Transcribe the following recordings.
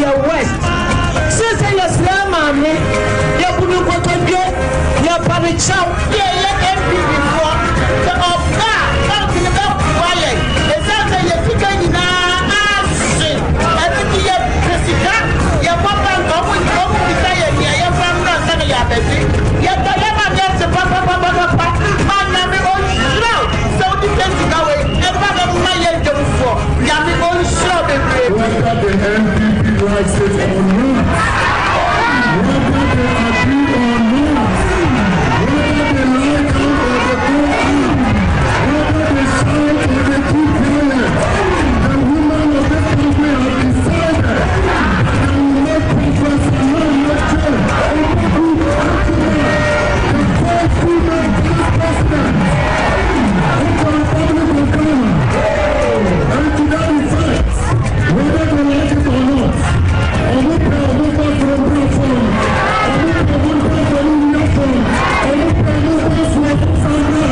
the West. Since I was young, mommy, you couldn't go to bed, you're probably chow, yeah, MP before the of that, something about quiet. It's after you're picking now, I think you're president, your papa, come beside you, your family, and your baby. You're the level against the papa, and I'm on slow, so depends on how it my young for. Yami on slow, baby. Whether the NPP likes it or not, whether they agree or not, whether they like it or they don't, whether they shout or they keep quiet, the women of this country have decided that they will not confess and not lecture on the group the first woman vice president of the Republic of Ghana. And to that effect, whether they like it or not, I will pay a number from Bradford, I will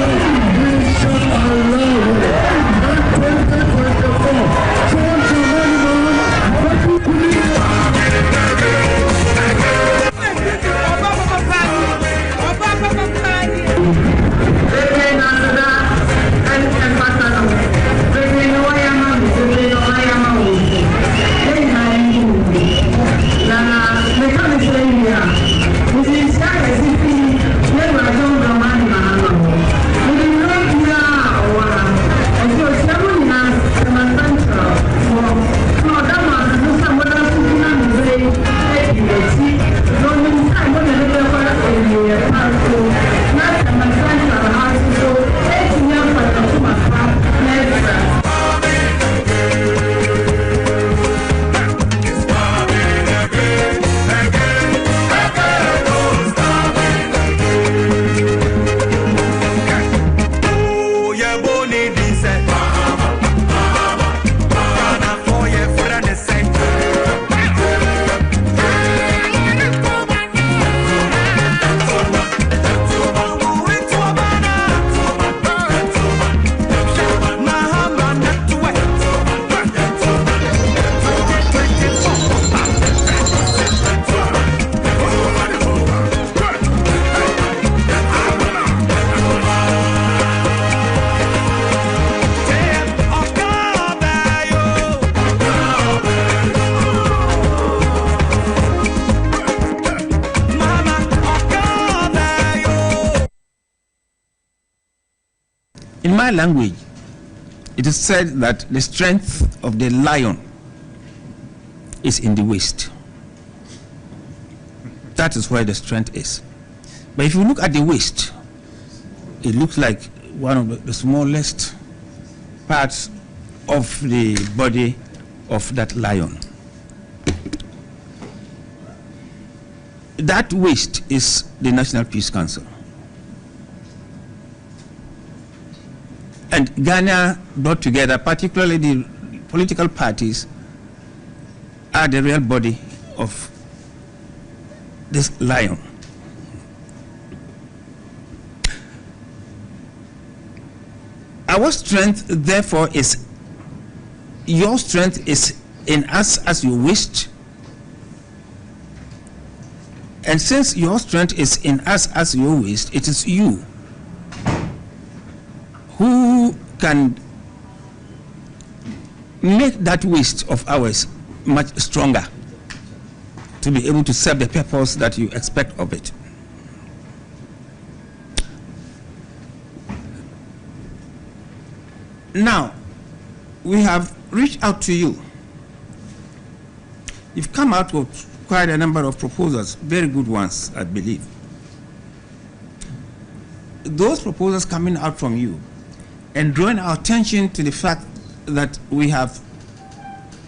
pay a number from Uniform, I will pay a number from Sandra, we shall allow that 2024. George Emmanuel, what you believe? In my language, it is said that the strength of the lion is in the waist. That is where the strength is. But if you look at the waist, it looks like one of the smallest parts of the body of that lion. That waist is the National Peace Council. And Ghana brought together, particularly the political parties, are the real body of this lion. Our strength, therefore, is your strength is in us as you wished. And since your strength is in us as you wished, it is you who can make that waist of ours much stronger to be able to serve the purpose that you expect of it. Now, we have reached out to you. You've come out with quite a number of proposals, very good ones, I believe. Those proposals coming out from you and drawing our attention to the fact that we have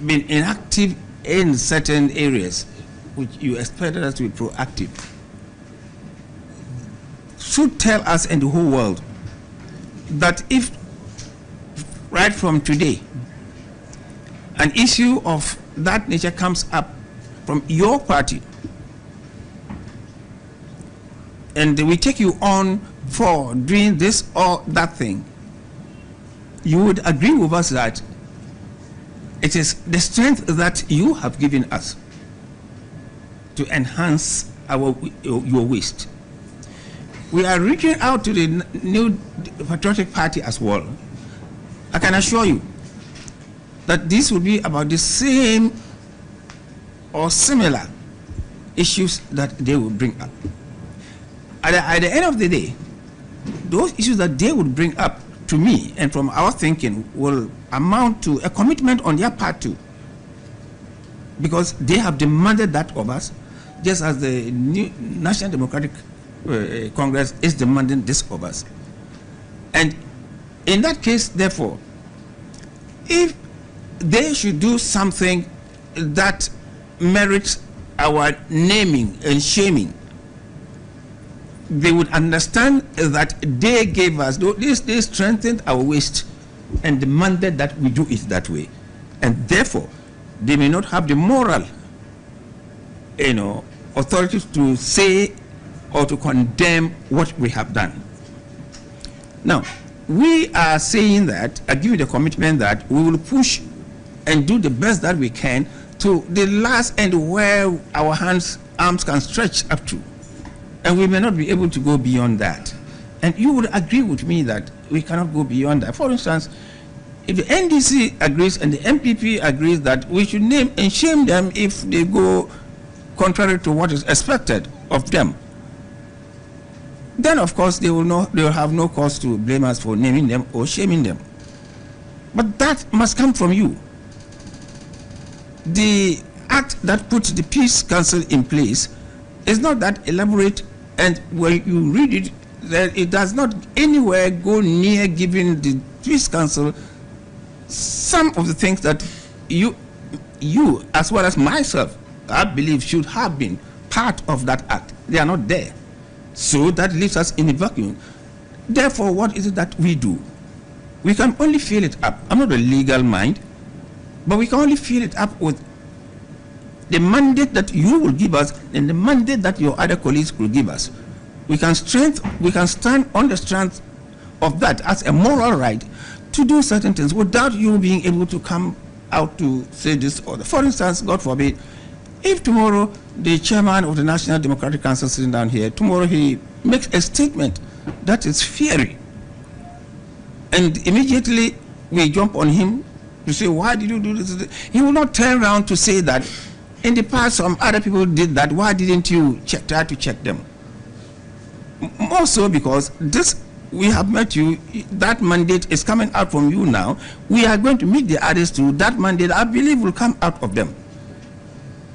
been inactive in certain areas which you expected us to be proactive, should tell us and the whole world that if right from today an issue of that nature comes up from your party and we take you on for doing this or that thing, you would agree with us that it is the strength that you have given us to enhance your waste. We are reaching out to the new Patriotic Party as well. I can assure you that this will be about the same or similar issues that they will bring up. At the end of the day, those issues that they would bring up to me and from our thinking will amount to a commitment on their part too, because they have demanded that of us, just as the new National Democratic Congress is demanding this of us. And in that case, therefore, if they should do something that merits our naming and shaming, they would understand that they gave us, they strengthened our waste and demanded that we do it that way. And therefore, they may not have the moral, authority to say or to condemn what we have done. Now, we are saying that, I give you the commitment that we will push and do the best that we can to the last end where our arms can stretch up to. And we may not be able to go beyond that. And you would agree with me that we cannot go beyond that. For instance, if the NDC agrees and the MPP agrees that we should name and shame them if they go contrary to what is expected of them, then of course they will have no cause to blame us for naming them or shaming them. But that must come from you. The act that puts the Peace Council in place is not that elaborate, and when you read it, that it does not anywhere go near giving the Peace Council some of the things that you as well as myself, I believe should have been part of that act. They are not there. So that leaves us in a vacuum. Therefore, what is it that we do? We can only fill it up. I'm not a legal mind, but we can only fill it up with the mandate that you will give us and the mandate that your other colleagues will give us. We can stand on the strength of that as a moral right to do certain things without you being able to come out to say this or that. For instance, God forbid, if tomorrow the chairman of the National Democratic Council sitting down here, tomorrow he makes a statement that is fiery, and immediately we jump on him to say, why did you do this? He will not turn around to say that in the past some other people did that, why didn't you try to check them? More so because this, we have met you, that mandate is coming out from you now. We are going to meet the others too. That mandate, I believe, will come out of them.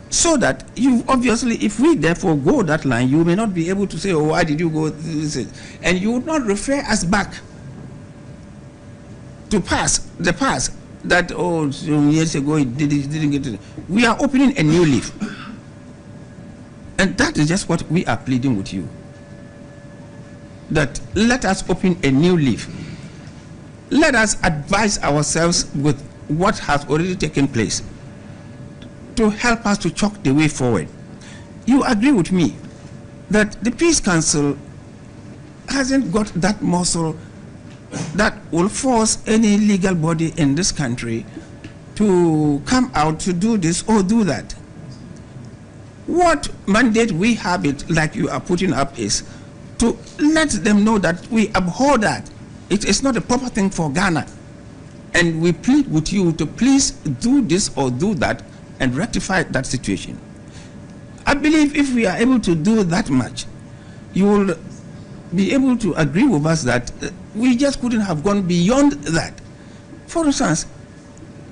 So that you, obviously, if we therefore go that line, you may not be able to say, oh, why did you go this? And you would not refer us back to the past, that, oh, years ago it didn't get it. We are opening a new leaf. And that is just what we are pleading with you. That let us open a new leaf. Let us advise ourselves with what has already taken place to help us to chalk the way forward. You agree with me that the Peace Council hasn't got that muscle that will force any legal body in this country to come out to do this or do that. What mandate we have, it like you are putting up, is to let them know that we abhor that. It is not a proper thing for Ghana. And we plead with you to please do this or do that and rectify that situation. I believe if we are able to do that much, you will be able to agree with us that we just couldn't have gone beyond that. For instance,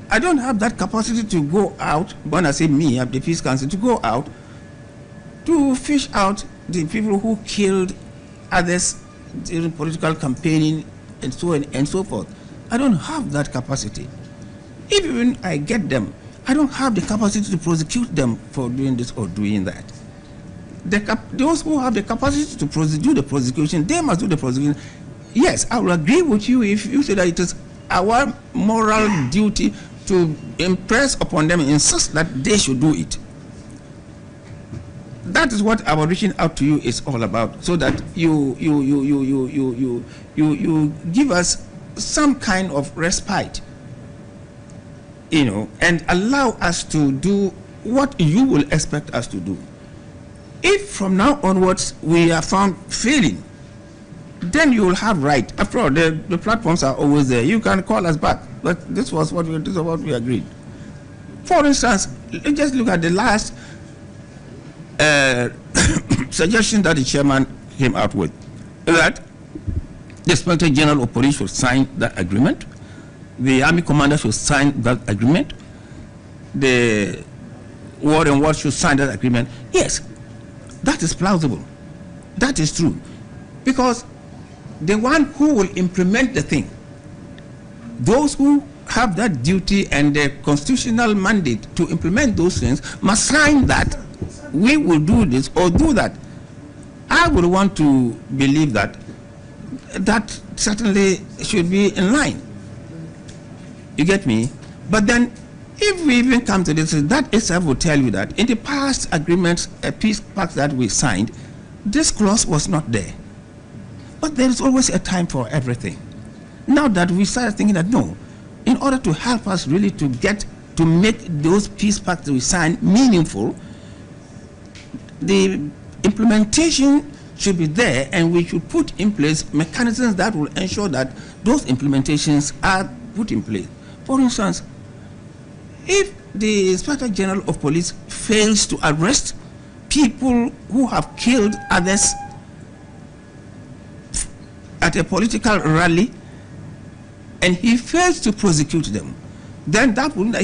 I don't have that capacity to go out, when I say me, the Peace Council, to go out to fish out the people who killed others during political campaigning and so on and so forth. I don't have that capacity. Even I get them, I don't have the capacity to prosecute them for doing this or doing that. Those who have the capacity to do the prosecution, they must do the prosecution. Yes, I will agree with you if you say that it is our moral duty to impress upon them and insist that they should do it. That is what our reaching out to you is all about, so that you give us some kind of respite, and allow us to do what you will expect us to do. if from now onwards we are found failing, then you will have right. After all, the platforms are always there. You can call us back. But this was what we agreed. For instance, just look at the last suggestion that the chairman came out with, that the Inspector General of Police should sign that agreement, the Army Commander should sign that agreement, the Ward and Ward should sign that agreement. Yes, that is plausible. That is true. Because the one who will implement the thing, those who have that duty and the constitutional mandate to implement those things must sign that we will do this or do that. I would want to believe that that certainly should be in line. You get me? But then if we even come to this, that itself will tell you that in the past agreements, peace pacts that we signed, this clause was not there. But there is always a time for everything. Now that we started thinking that no, in order to help us really to make those peace pacts that we signed meaningful, the implementation should be there, and we should put in place mechanisms that will ensure that those implementations are put in place. For instance, if the Inspector General of Police fails to arrest people who have killed others at a political rally, and he fails to prosecute them, then that will not.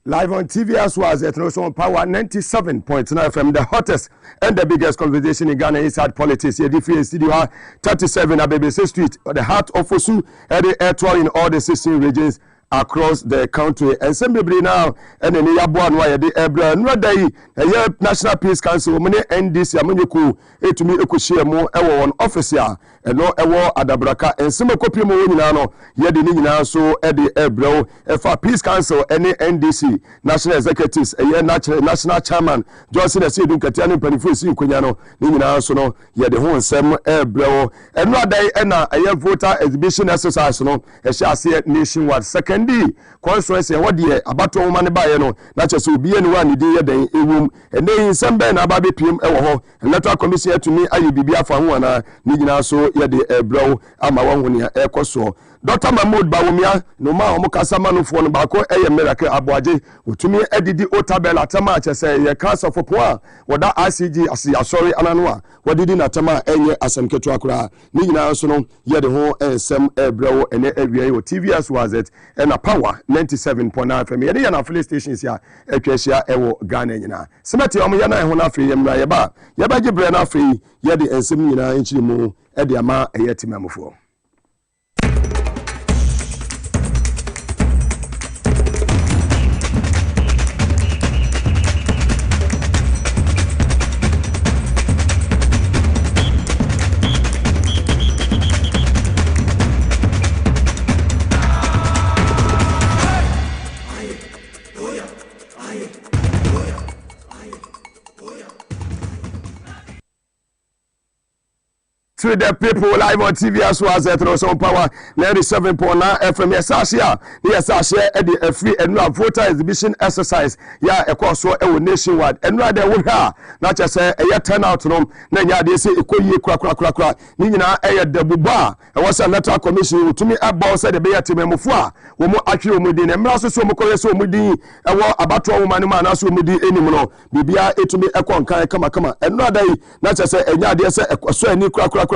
Live on TV as well as Electoral Power 97.9 FM, the hottest and the biggest conversation in Ghana inside politics. Here, the studio 37 Abebese Street, the heart of Osu, and the Electoral in all the 16 regions across the country. And some people now, and then you have one why the Ebra, and day, a National Peace Council, many NDC, Amuniku, to me, Ekushemo, Ewa, officer, and no Ewa Adabraka, and some copy Moinano, Yedi now, so Eddie Ebro, FA Peace Council, any NDC, National Executives, a National Chairman, Johnson, a Sidun Katian, Penifusi, Kunyano, Nina, so no, Yedi Hon, Sam Ebro, and no day, and a voter exhibition exercise, no, a shall see it nationwide. Second, constituency what the about woman by no not just will be anyone the day room and then some ben ababe pm ewo electoral commission to me ayi bibia fa ho na nigina so ye de ebro ama won ya ekoso Dr. Mahmoud Bawumia no ma omo kasa manofo no ba ko eye miracle aboaje otumi edidi otabela tama chese ye cancer for poa woda ICG asori anano a wadidi na tama enye asamketu akura nigina so no ye de ho ensem ebro ene awia o TVS was it and a power 97.9 FM ye de na affiliate stations ya etwahia ewo Ghana nyina semati omo ye na ho na afri ye mra ye ba gibre na afri ye de ensem nyina enchiri mu e de ama eye timamofo. To the people live on TV as well as Electoral Power 97.9 FM. Yes, Asia. Yes, Asia. A free and voter exhibition exercise. Yeah, a course so a nationwide. And right there we are. Not just a turnout room. Then yeah, they say a koye kra. Nina a double bar. I was a electoral commission to me a boss at the Bay Team Mufua. Womo actually mudin and Maso so mukore so mudi. A war about woman man as mudi anymore. Bibia it to me a con come. And not day. Not just a yeah, they say a so any kra.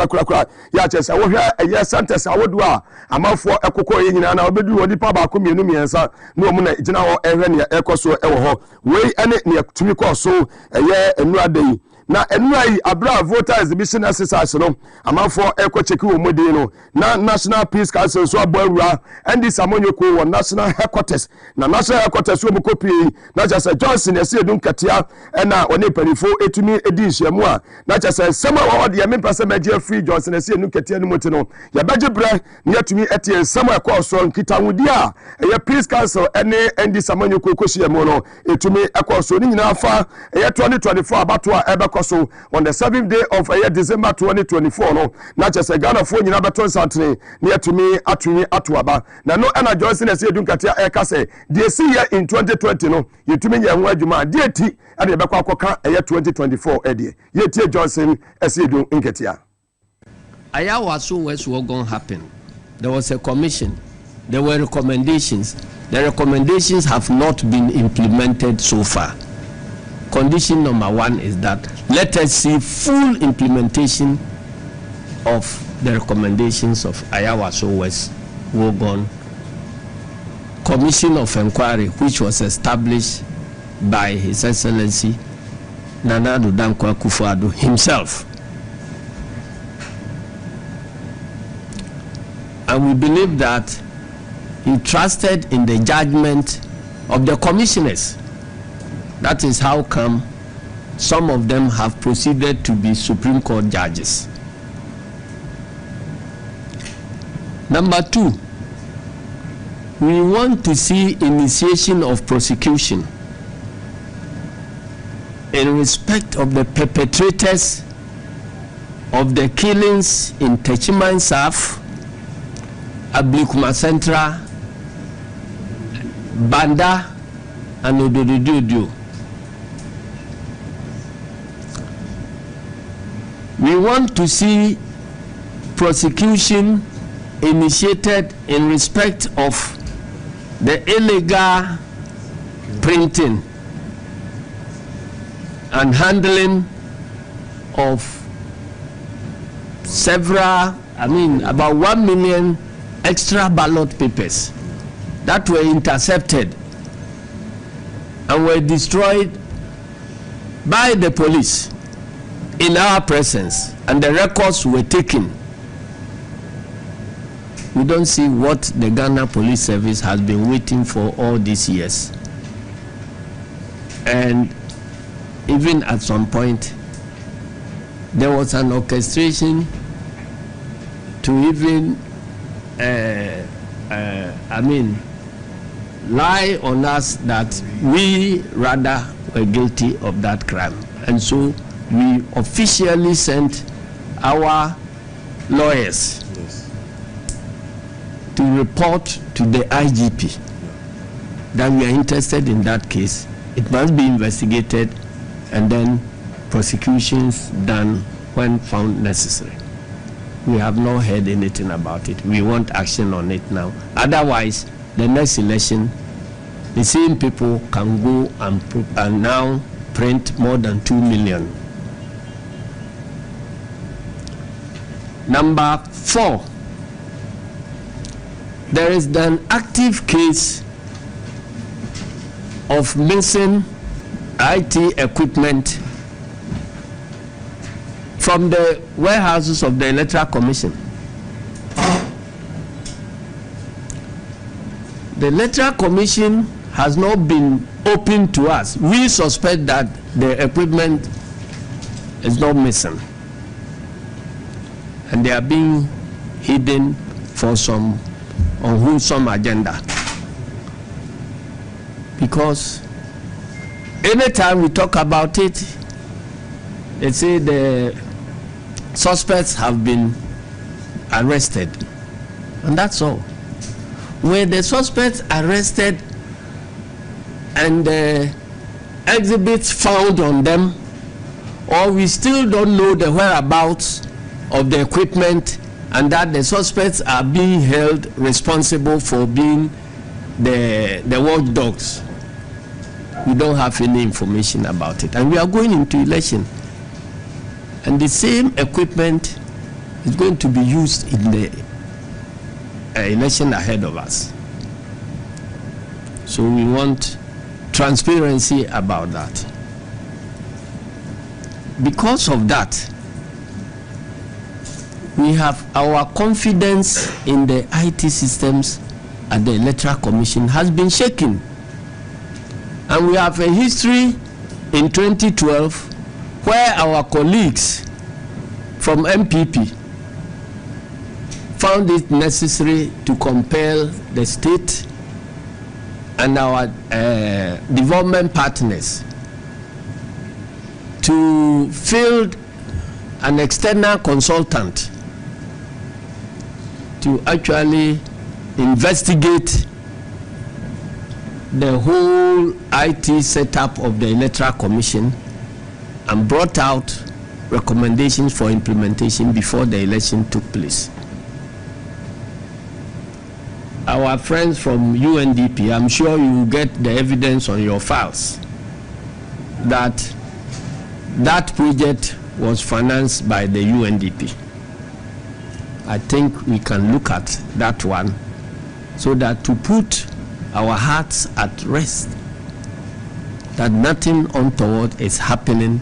Ya chese wo hwe eye sentence awodu a amafo ekoko yenyina na obedu wodi pa ba ko mienu miensa na omu na gina wo ehwe ne ekoso ewo ho wei ene ne tumi ko so eye enu adai na enura yi abra voter exhibition exercise no amanfo eko cheki wo modi no na National Peace Council so abawura and this amonyoko wo national headquarters na national headquarters wo kopi na jase Johnson ese edun katia na one panifo etumi edi nhyiamu a na jase sama wo de yempase meje free Johnson ese edun katia no moti no ya beje bre na yatumi etie sama ekọ so nkitawudi a ye Peace Council ene and this amonyoko kohyiamu no etumi ekọ so ni nyina fa ye 2024 abato a ebekọ so on the 7th day of December 2024 no na jase Ghana fo nyina beton santene na yatumi atumi atoaba na no na Johnson ese edun katia eka se de see here in 2020 no yetumi nya ho adwuma de ati ade bekọ akoka 2024 ede yetie Johnson ese edun nketia Ayawa so what's going to happen. There was a commission, there were recommendations. The recommendations have not been implemented so far. Condition number 1 is that let us see full implementation of the recommendations of Ayawa so West Wogon Commission of Inquiry, which was established by His Excellency Nana Addo Dankwa Akufo-Addo himself. And we believe that he trusted in the judgment of the commissioners. That is how come some of them have proceeded to be Supreme Court judges. Number 2, we want to see initiation of prosecution in respect of the perpetrators of the killings in Techiman South, Ablikuma Central, Banda, and Odododio. We want to see prosecution initiated in respect of the illegal printing and handling of several, about 1 million extra ballot papers that were intercepted and were destroyed by the police in our presence, and the records were taken. We don't see what the Ghana Police Service has been waiting for all these years. And even at some point, there was an orchestration to even lie on us that we rather were guilty of that crime. And so we officially sent our lawyers to report to the IGP that we are interested in that case. It must be investigated and then prosecutions done when found necessary. We have not heard anything about it. We want action on it now. Otherwise, the next election, the same people can go and now print more than 2 million. Number 4, there is an active case of missing IT equipment from the warehouses of the Electoral Commission. The Electoral Commission has not been open to us. We suspect that the equipment is not missing, and they are being hidden for some unwholesome agenda. Because anytime we talk about it, they say the suspects have been arrested, and that's all. Were the suspects arrested and the exhibits found on them, or we still don't know the whereabouts of the equipment, and that the suspects are being held responsible for being the watchdogs? We don't have any information about it, and we are going into election, and the same equipment is going to be used in the election ahead of us. So we want transparency about that. because of that, we have our confidence in the IT systems at the Electoral Commission has been shaken. And we have a history in 2012 where our colleagues from MPP found it necessary to compel the state and our development partners to field an external consultant to actually investigate the whole IT setup of the Electoral Commission and brought out recommendations for implementation before the election took place. Our friends from UNDP, I'm sure you will get the evidence on your files that that project was financed by the UNDP. I think we can look at that one so that to put our hearts at rest that nothing untoward is happening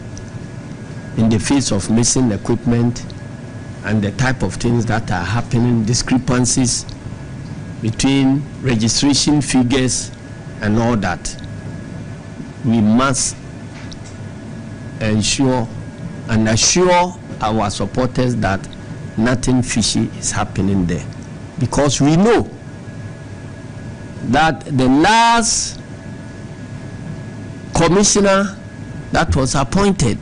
in the face of missing equipment and the type of things that are happening, discrepancies between registration figures and all that. We must ensure and assure our supporters that nothing fishy is happening there, because we know that the last commissioner that was appointed,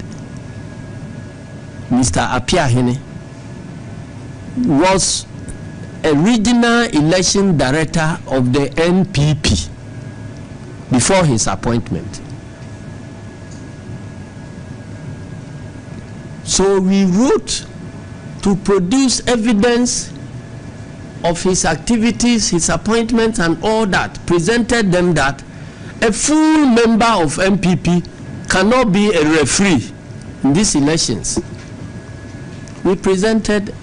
Mr. Apiahene, was a regional election director of the NPP before his appointment. So we wrote to produce evidence of his activities, his appointments and all that, presented them that a full member of MPP cannot be a referee in these elections. We presented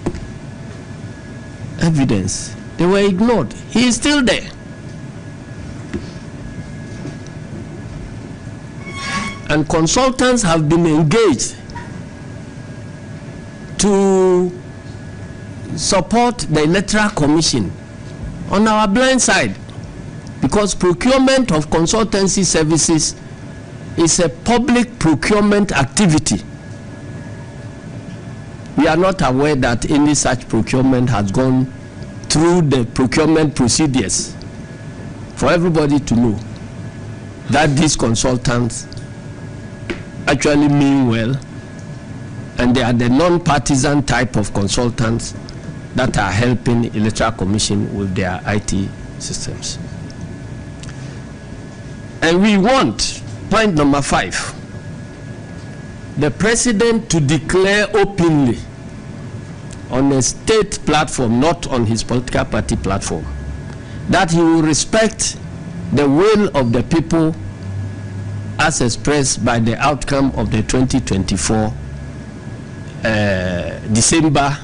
evidence. They were ignored. He is still there. And consultants have been engaged to support the Electoral Commission on our blind side, because procurement of consultancy services is a public procurement activity. We are not aware that any such procurement has gone through the procurement procedures. For everybody to know that these consultants actually mean well, and they are the non-partisan type of consultants that are helping the Electoral Commission with their IT systems. And we want, point number 5, the president to declare openly on a state platform, not on his political party platform, that he will respect the will of the people as expressed by the outcome of the 2024 December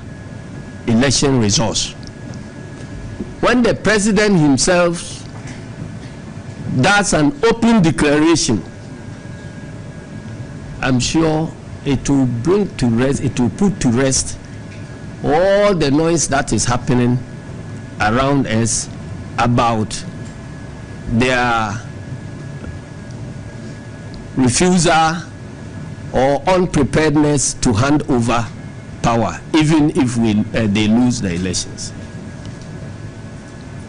election results. When the president himself does an open declaration, I'm sure it will bring to rest, it will put to rest all the noise that is happening around us about their refusal or unpreparedness to hand over power, even if they lose the elections.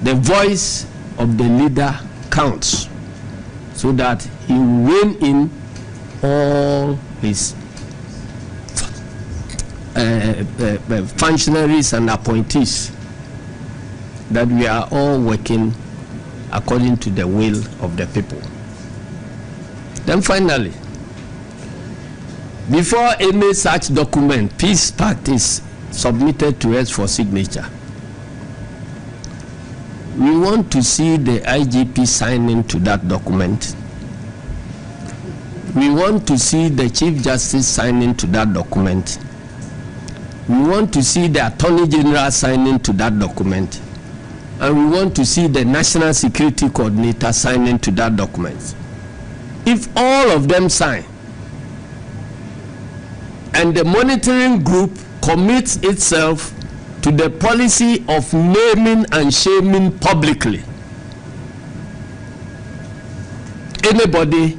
The voice of the leader counts, so that he will rein in all his functionaries and appointees, that we are all working according to the will of the people. Then finally, before any such document, peace pact, is submitted to us for signature, we want to see the IGP sign into that document. We want to see the Chief Justice sign into that document. We want to see the Attorney General sign into that document. And we want to see the National Security Coordinator sign into that document. If all of them sign, and the monitoring group commits itself to the policy of naming and shaming publicly anybody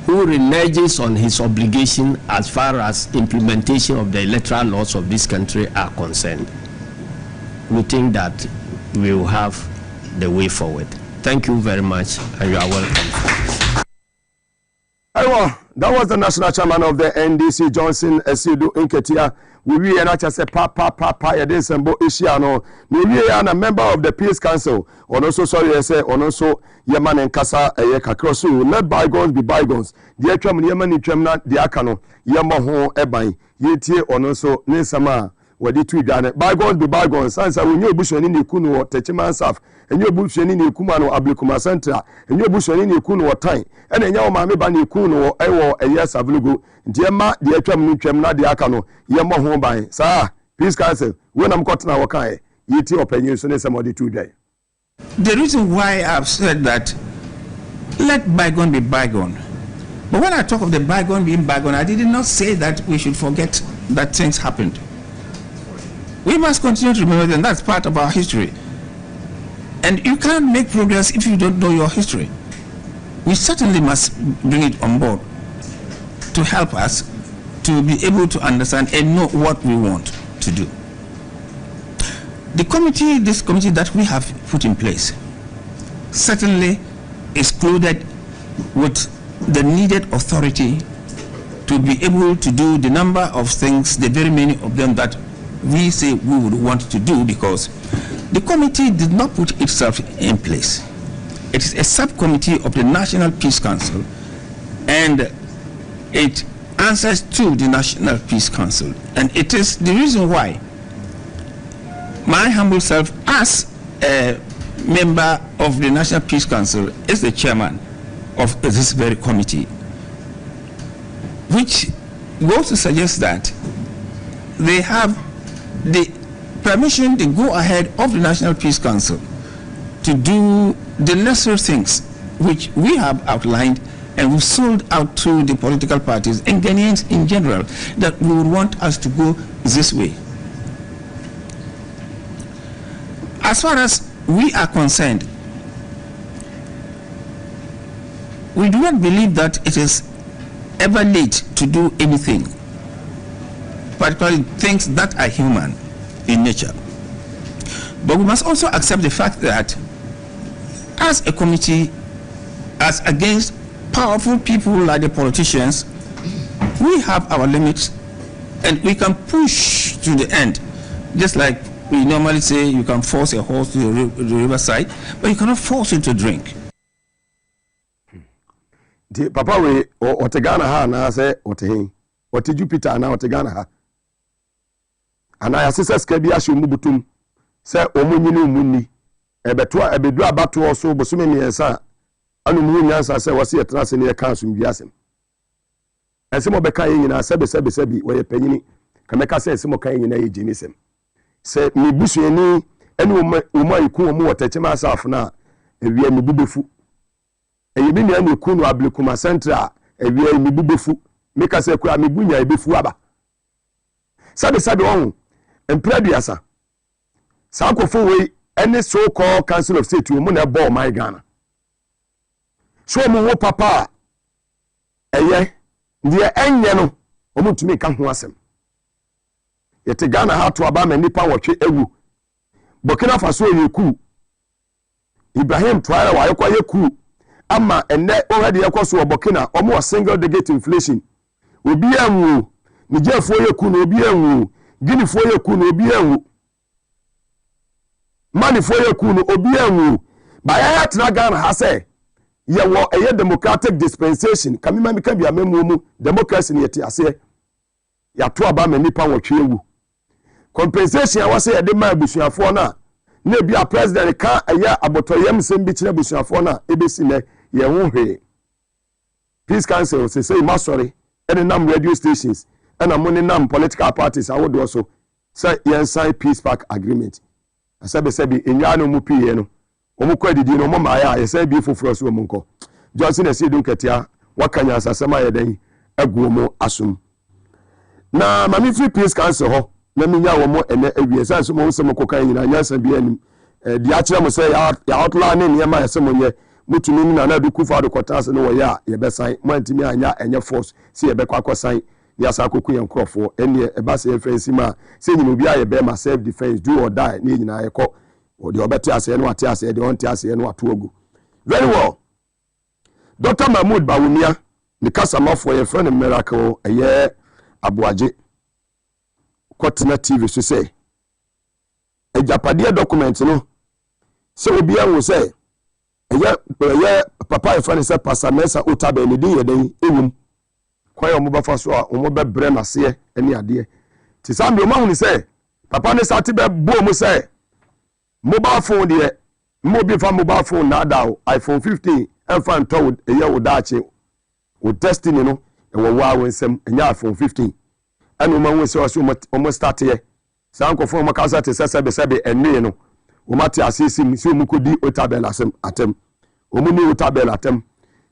who reneges on his obligation as far as implementation of the electoral laws of this country are concerned. We think that we will have the way forward. Thank you very much, and you are welcome. That was the national chairman of the NDC, Johnson Esidu Nketia. We are not just a papa Yedesembo Ishiano. We are a member of the Peace Council. On also sorry, I say, on also Yemen and Kasa Kakrosu. Let bygones be bygones. The Etram Yemen Tremna, the Akano, Yamaho Ebai, Yetie, on also Nesama. Wadi tu gane bygones be bygones sansa we new bushoni ni kunu wo techiman saf enyo bushoni ni kuma no ablikuma center enyo bushoni ni kunu wo tan ena nya wo maame ba ni kunu wo ewo eyes avlugo ndiema de atwam ni twam na de aka no ye mo ho ban sa Peace Council we nam kotna wo kan yiti opanyin so ne samodi tu dai. The reason why I've said that let bygone be bygone, but when I talk of the bygone being bygone, I did not say that we should forget that things happened. We must continue to remember them. That's part of our history. And you can't make progress if you don't know your history. We certainly must bring it on board to help us to be able to understand and know what we want to do. This committee that we have put in place certainly is clothed with the needed authority to be able to do the number of things, the very many of them that we say we would want to do, because the committee did not put itself in place. It is a subcommittee of the National Peace Council, and it answers to the National Peace Council. And it is the reason why my humble self, as a member of the National Peace Council, is the chairman of this very committee, which goes to suggest that they have the permission, the go-ahead of the National Peace Council to do the necessary things which we have outlined and we sold out to the political parties and Ghanaians in general, that we would want us to go this way. As far as we are concerned, we do not believe that it is ever late to do anything, particularly things that are human in nature. But we must also accept the fact that as a committee, as against powerful people like the politicians, we have our limits and we can push to the end. Just like we normally say, you can force a horse to the riverside, but you cannot force it to drink. Papa, we otegana ha na say otehin. Ote Jupiter na otegana ha. Ana ya sisa skabi ashu mubutum se omunyini umunni ebetua ebedu abatu oso bosume miensa anu mu nyansa se wase yetra se ne ye kan sum biasem ensemo beka ye nyina sebi we panyini kameka se ensemo kan nyina ye jinisem se mi busueni enu umma iku omu wotachema asafo na ewie mi bubefu eyibi ne anu ku no ablikuma central ewie mi bubefu meka se ku ami bunya ebefu aba sabe on empraduasa sakofo we any so called council of state mu na ball my Ghana so mu wo papa eye ndie enye no omutumi ka ho asem yete Ghana ha to aba ma nipa wotwe ewu Burkina Faso yeku Ibrahim Traore wa yekwa yeku ama enne already yekoso Burkina omo single digit inflation obi anwu Nigerfo yeku no obi anwu Guinea fo yeku no obi anwu Mali fo yeku no obi anwu ba ya tena Ghana ha say ye wo eye democratic dispensation kamima mika bia memu democracy ne yete ase ya to aba ma nipa wotwe ewu compensation wa say de ma busuafo na bia president ka eye abotoyem sem bi kire busuafo na ebesi ne ye ho hwe Peace Council say masori any nam radio stations and among nam political parties I would also say sign peace pact agreement. I said inyano mu pie no omu kwadi di no mama ya I say be foforo so omunko Johnson Esidu Nketia wakanya asasema ye den aguomo asum na mami free peace council ho na minya wo mo ene awie san so mo se mo kokan nyina nyansa bi anim di a kire mo say ya outline ne niam ya se mo nye mutumi ni na du kufa do kwata se no wo ya ye besan mo antimi anya enye force se ye bekwa kosan ya sa koku yen krofo ene e ba se fence ma se nyina obi aye be ma self defense do or die ne nyina ye ko o de obeti ase no ate ase de on te ase no ato ogu very well. Dr. Mahmoud Bawumia ni kasamafo ye friend miracle eye abuaje Kotena TV so say ejapade document no se obi an wo say eye papa e friend say Pastor Mesa Otabe ni din ye den ewum kwaye omo bafa so a omo be bre na se eni ade ti sambi o ma hu ni say papa ne sati be bo mo say mobile phone de mo bi fa mobile phone na da iPhone 15 enfa nto eye wo daache wo destiny no e wo wa wonsem enya iPhone 15 anu ma won se o mo start ye sanko fo mo ka sa te sebe enne no o mate asisi si o mu kodi Otabel asem atem o mu ni Otabel atem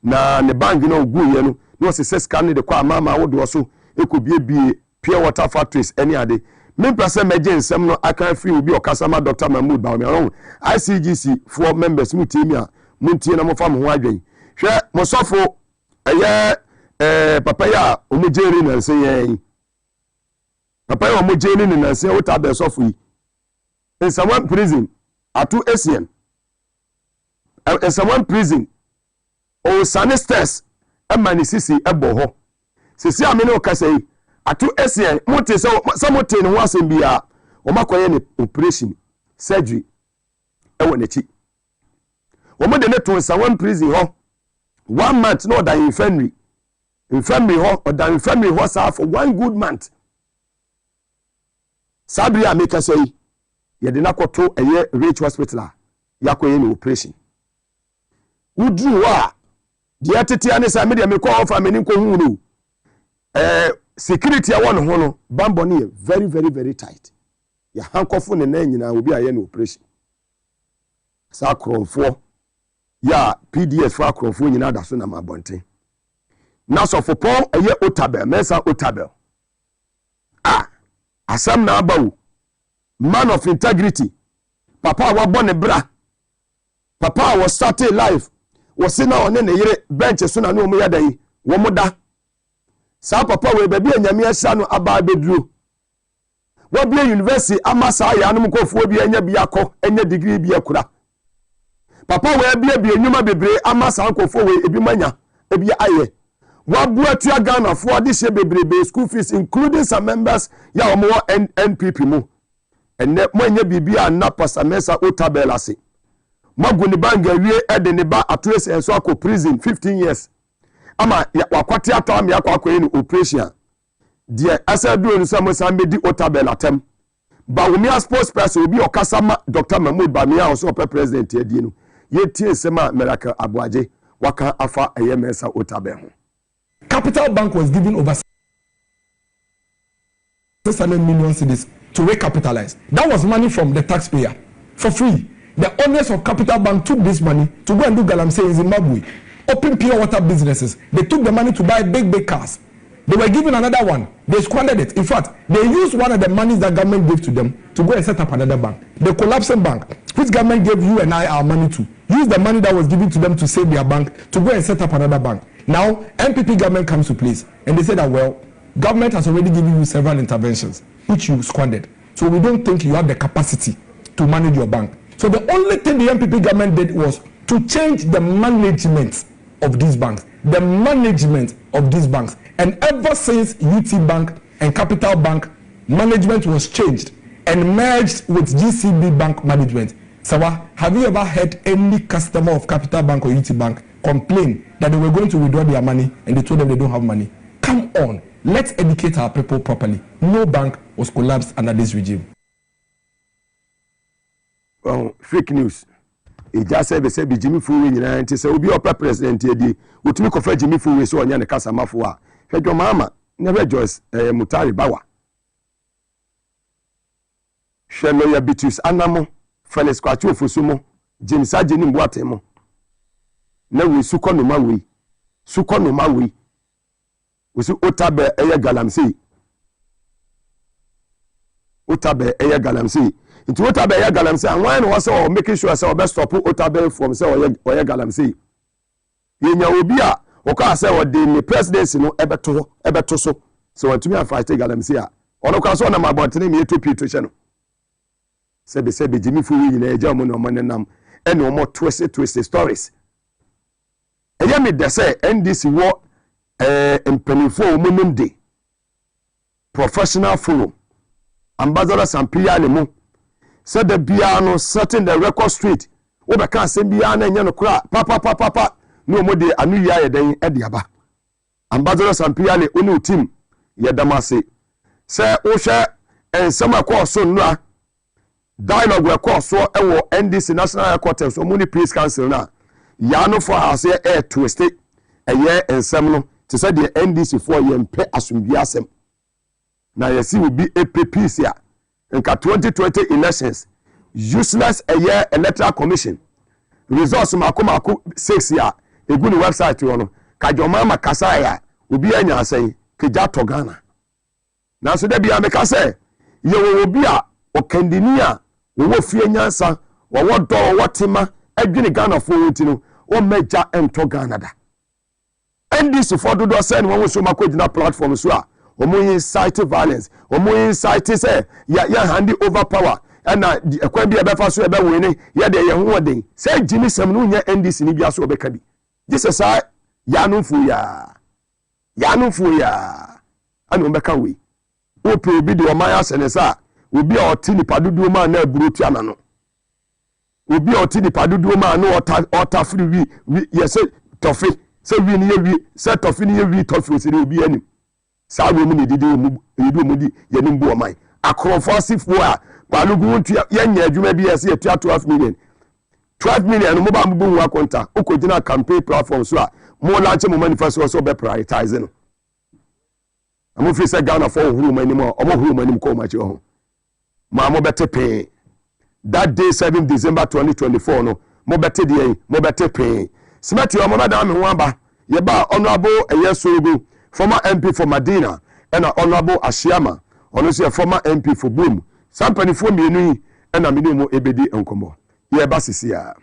na ne bank no gu ye no se scan de kwa mama wo do so ekobie pure water factories any ade me person meje nsem no aka free obi okasama Dr. Mahmoud Bawumia ICGC for members mu team a muntie na mo fa mo ho adwen hwe mo sofo eye papa ya o mo jeri na nse yen papa ya o mo jeri na nse Otabel sofo yi in someone prison atu ACM in someone prison o sanistes emanisisi ebo ho sisi amene okasai atu ACM mote so mote no asem bia o makoye ne operation surgery ewo nechi o mo de ne to someone prison ho 1 month no da infirmary ho or da infirmary ho sa for 1 good month sabri ameka sei ye de nakoto eye Rich Hospital yakoye ne operation udru wa de atete ane sa me de me ko ofa me ni ko hu no security awon ho no bambo ne very very very tight ya hankofo ne na nyina obi aye ne operation sa kronfo ya PDF fa kronfo nyina da so na mabonten na so for Paul eye Otabel Mesa Otabel asam na abawo man of integrity papa wa bone bra papa was started life was na on ne yire bench so na no mu yadan wo muda sa papa we baby anyame ahia no aba beduro wo bia university amasa ya no mkofuo bia anya bia kọ anya degree bia kura papa we bia enyuma bebre amasa nkofuo we ebi manya ebia aye wa buatua Ghana for this bebrebe school fees including some members ya omo NPP mu enne mo anya bibia na Pastor Mesa Otabel ase maguni banga wie ede ne ba atrese enso akọ prison 15 years ama wakwati atam ya kwa ni operation die asadu onu samo samedi Otabel atem Bawumia sports person obi okasama Dr. Mahmoud Bawumia oso president edie no yetie sema Miracle Abuaje waka afa eye Mesa Otabel ho. Capital Bank was giving over 600 million cedis to recapitalize. That was money from the taxpayer for free. The owners of Capital Bank took this money to go and do galamsey in Zimbabwe, open pure water businesses. They took the money to buy big cars. They were given another one. They squandered it. In fact, they used one of the monies that government gave to them to go and set up another bank. The collapsing bank, which government gave you and I our money to, use the money that was given to them to save their bank to go and set up another bank. Now, MPP government comes to place and they say that, well, government has already given you several interventions, which you squandered. So we don't think you have the capacity to manage your bank. So the only thing the MPP government did was to change the management of these banks. The management of these banks. And ever since UT Bank and Capital Bank, management was changed and merged with GCB Bank management. Sawa, have you ever heard any customer of Capital Bank or UT Bank complain that they were going to withdraw their money and they told them they don't have money? Come on, let's educate our people properly. No bank was collapsed under this regime. Well, fake news. It just said be Jimmy Fuwe nyina nti say obi opera president edi otumi kofa Jimmy Fuwe so onya ne kasa mafo a hwejo mama never Joyce Mutari Bawa hwelo ya bitus anamo Felix Kwachi ofosumo James Ajeni Mbuatemo na we sukonoma we we su Otabel eye galamsey Otabe eye galamsey nti Otabe eye galamsey and when was say making sure say best stop Otabe from say oye galamsey yenya obi a oka say o de the presidency no ebeto so want to me fight galamsey a ono kwa so na mabotene me Ethiopia to che no sebe jimi fu yi na eja mo no manenam ene o mo twist stories eye me de say NDC wo empanifo o munum de professional forum ambassador Sampia le mu said the biano setting the record straight wo be kan sem bia na enye no kra papa no mo de anu ya yeden e de aba ambassador Sampia le onu team ye damase say wo hwe ensem akoso nura dialogue we akoso e wo NDC national headquarters o muni peace council na ya no for house e twist e ye ensem no te say the NDC for ye mpe asumbi asem na yesi will be APPs ya nka 2020 elections useless a year electoral commission results mako 6 ya egu ni website yo no ka joma makasa ya obi anya asen keja to Ghana na so da bia meka say ye wo obi a o kandini a wo fie nyansa wo do wo tema adwini Ghana fo wonti no o meja ento Ghana da NDC for do say no wo so makogina platform so a omo incite violence omo incite say ya hand over power and ekwan bi e be fa so e be wini ye de ye ho den say jimi sam no nya NDC ni bia so be ka bi Jesus say ya no fu ya anu be ka we o pe bi de o man asene sa obi a oti ni padudu ma na aburotu ana no obi a oti ni padudu ma na ota free wi ye say tofi say wi ni ye wi say tofi ni ye wi tofi o say obi anim sa we mu ni didi mu di ye ni mbo man akrofo asifo a palugu ntu ye nya adwuma bi yesi etua 12 million no mo ba mbo hu akonta okogina campaign platform so a mo launch mo manifesto so be prioritize no amo fi se Ghana for huru mani mo omo huru mani ko ma che ho ma mo bete pay that day 7 December 2024 no mo bete de mo bete pay smart yo mo da me ho aba ye ba honorable Eyesogo former MP for Medina and honorable Ashiama honestly a former MP for Boom sampani for mienu and a minimum ebedi enkomo ye ba sisia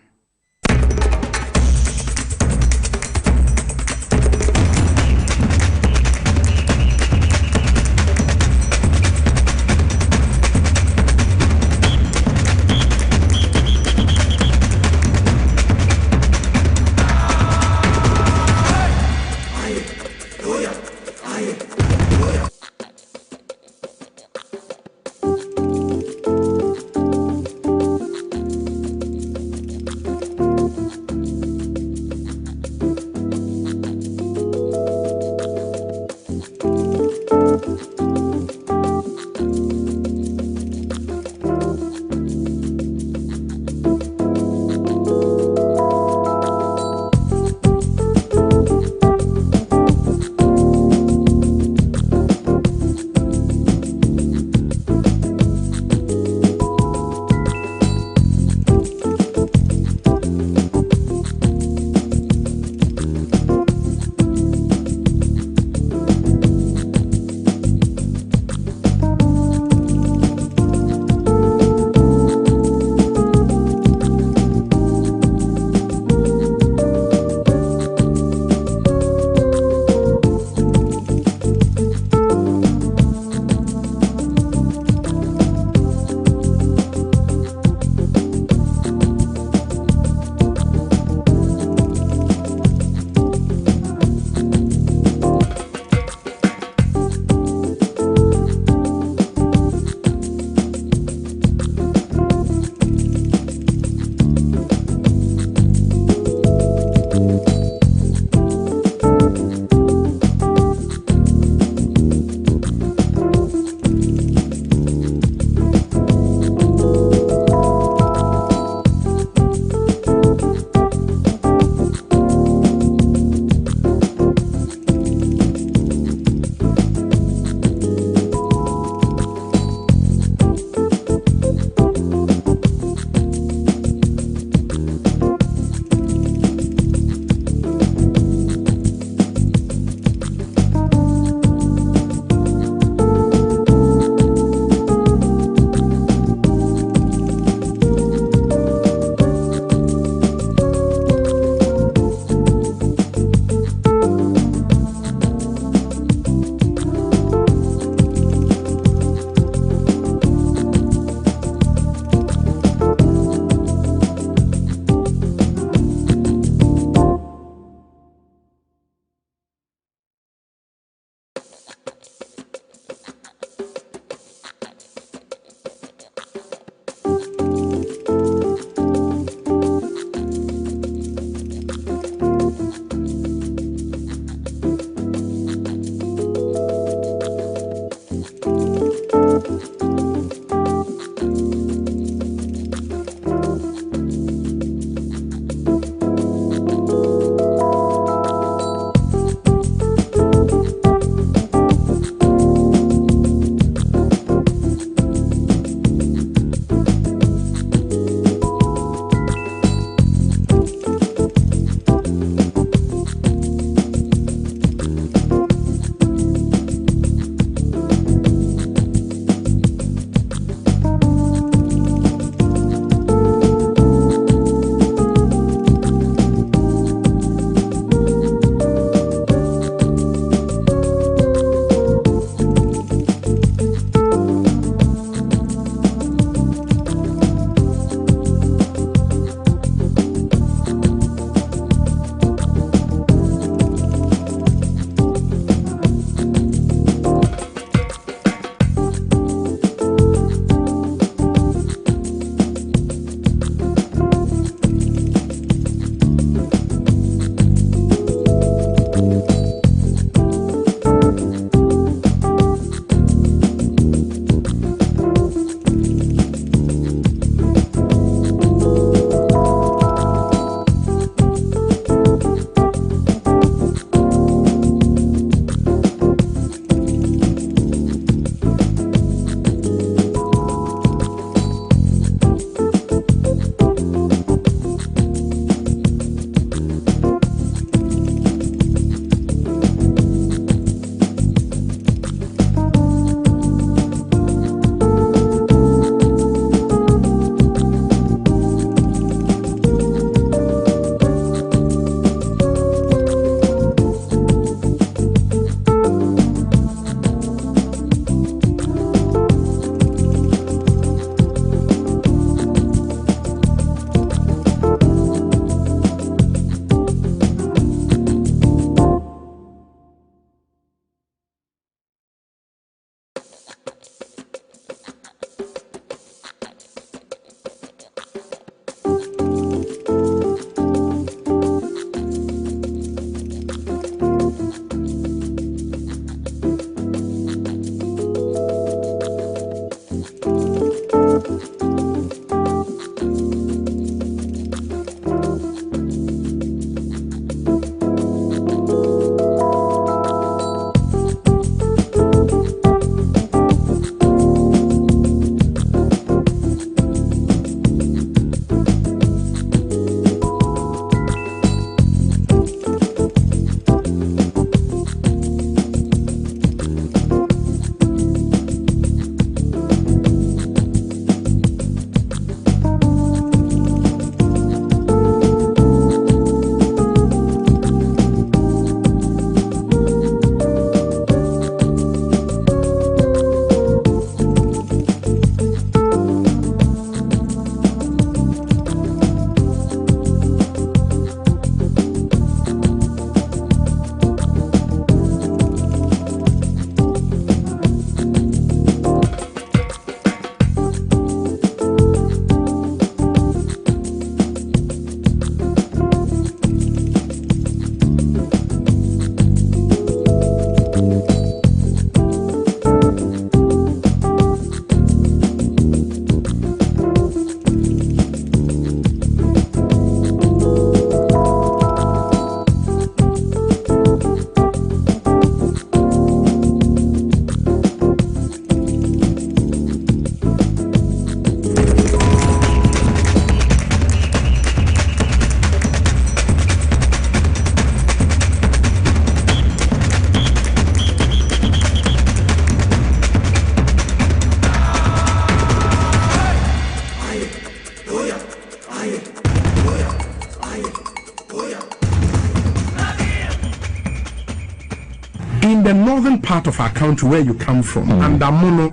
In the northern part of our country where you come from, and Amono,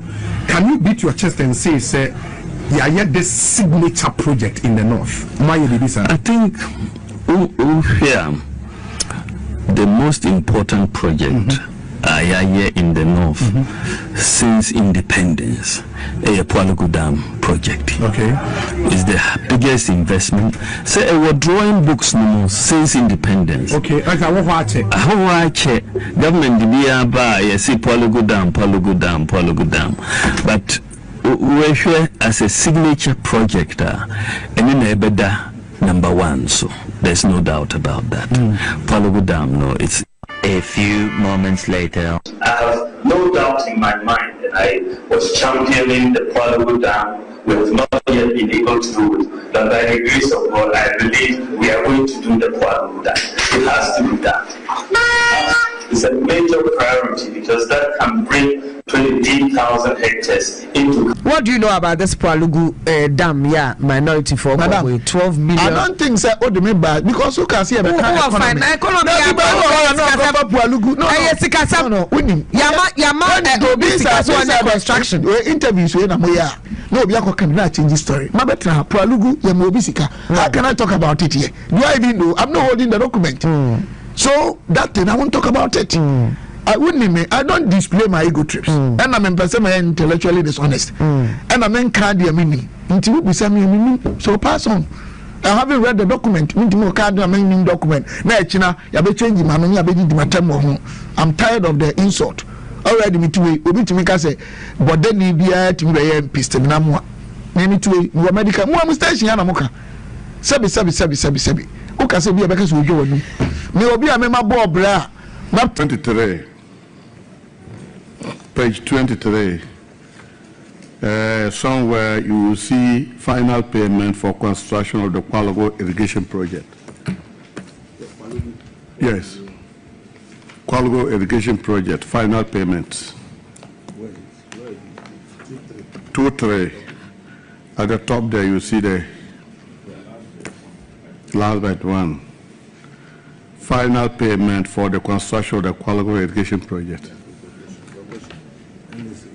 can you beat your chest and say, yeah, yet this signature project in the north? I think the most important project here in the north since independence, a Pualugu Dam project. Okay, is the biggest investment. Say we're drawing books no since independence. Okay, like I watch it. Government be by yes, Pualugu Dam, but we're here as a signature project, and in Ebeda #1. So there's no doubt about that. Pualugu Dam, no, it's. A few moments later, I have no doubt in my mind that I was championing the Pualugu Dam. We have not yet been able to do it, but by the grace of God, I believe we are going to do the Pualugu Dam. It has to be done. It's a major priority because that can bring 28,000 hectares into. What do you know about this Pualugu dam? Yeah, minority for 12 million. I don't think so. Oh, the member because you can see about economy. No, winning. Yama construction. Interviews we na moya. No, we are going to change the story. Mabetra Pualugu Yamobisika. How can I talk about it here? Do I even know? I'm not holding the document. So that thing I won't talk about it. I don't display my ego trips, and I'm intellectually dishonest, and I'm in cardia meaning until we send me. So pass on. I haven't read the document. Document. I'm tired of the insult. Already me to say, but then you be a pistol. Name to a medical. More station Yanamoka. Sabi. Uka say be a because we go. Me will be a member board bra. 23. Page 23. Somewhere you will see final payment for construction of the Pualugu irrigation project. Yes. Pualugu irrigation project, final payments. 2-3. At the top there you see the last but one. Final payment for the construction of the Pualugu irrigation project.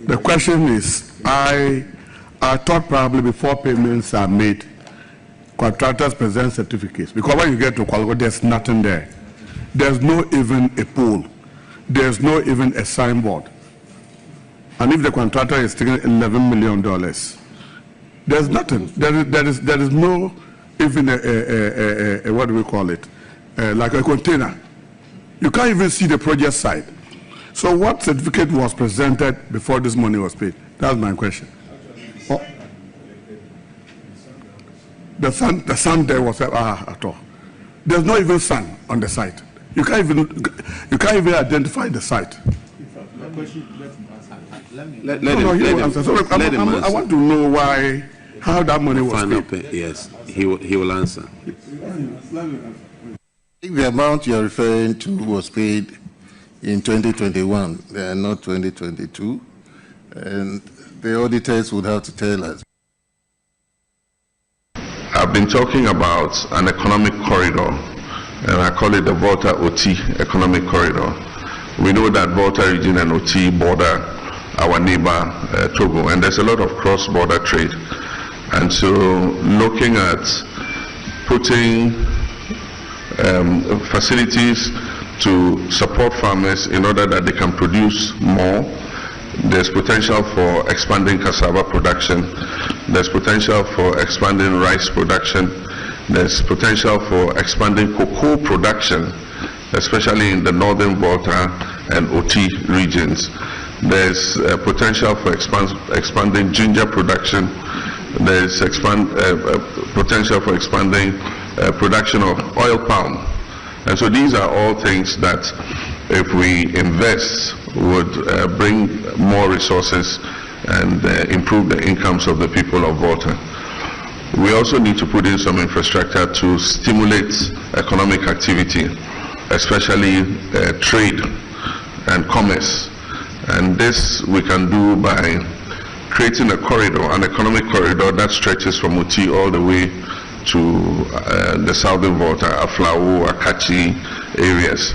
The question is, I thought probably before payments are made, contractors present certificates. Because when you get to Pualugu, there's nothing there. There's no even a pool. There's no even a signboard. And if the contractor is taking $11 million, there's nothing. There is no even a what do we call it? Like a container. You can't even see the project site. So what certificate was presented before this money was paid? That's my question. Oh. The sun there was at all. There's not even sun on the site. You can't even identify the site. Let him answer. So I want to know how that money was paid. Yes, he will answer. I think the amount you're referring to was paid in 2021, not 2022, and the auditors would have to tell us. I've been talking about an economic corridor, and I call it the Volta OT economic corridor. We know that Volta region and OT border our neighbor Togo, and there's a lot of cross-border trade. And so looking at putting facilities to support farmers in order that they can produce more. There's potential for expanding cassava production. There's potential for expanding rice production. There's potential for expanding cocoa production, especially in the northern Volta and OT regions. There's potential for expanding ginger production. There's potential for expanding production of oil palm. And so these are all things that, if we invest, would bring more resources and improve the incomes of the people of Volta. We also need to put in some infrastructure to stimulate economic activity, especially trade and commerce. And this we can do by creating a corridor, an economic corridor that stretches from Uti all the way to the southern Volta, Aflao, Akachi areas.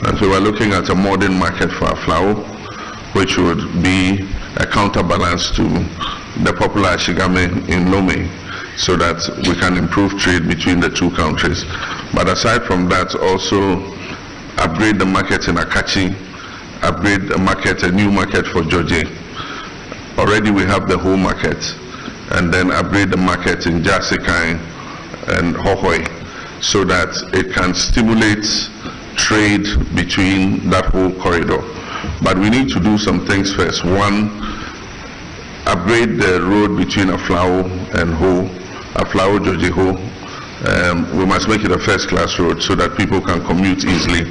And so we're looking at a modern market for our flour, which would be a counterbalance to the popular Ashigame in Lome, so that we can improve trade between the two countries. But aside from that, also upgrade the market in Akachi, upgrade the market, a new market for Georgia. Already we have the whole market, and then upgrade the market in Jasikai and Hohoi, so that it can stimulate trade between that whole corridor. But we need to do some things first. One, upgrade the road between Aflao and Ho, Aflao Georgie Ho. We must make it a first-class road so that people can commute easily.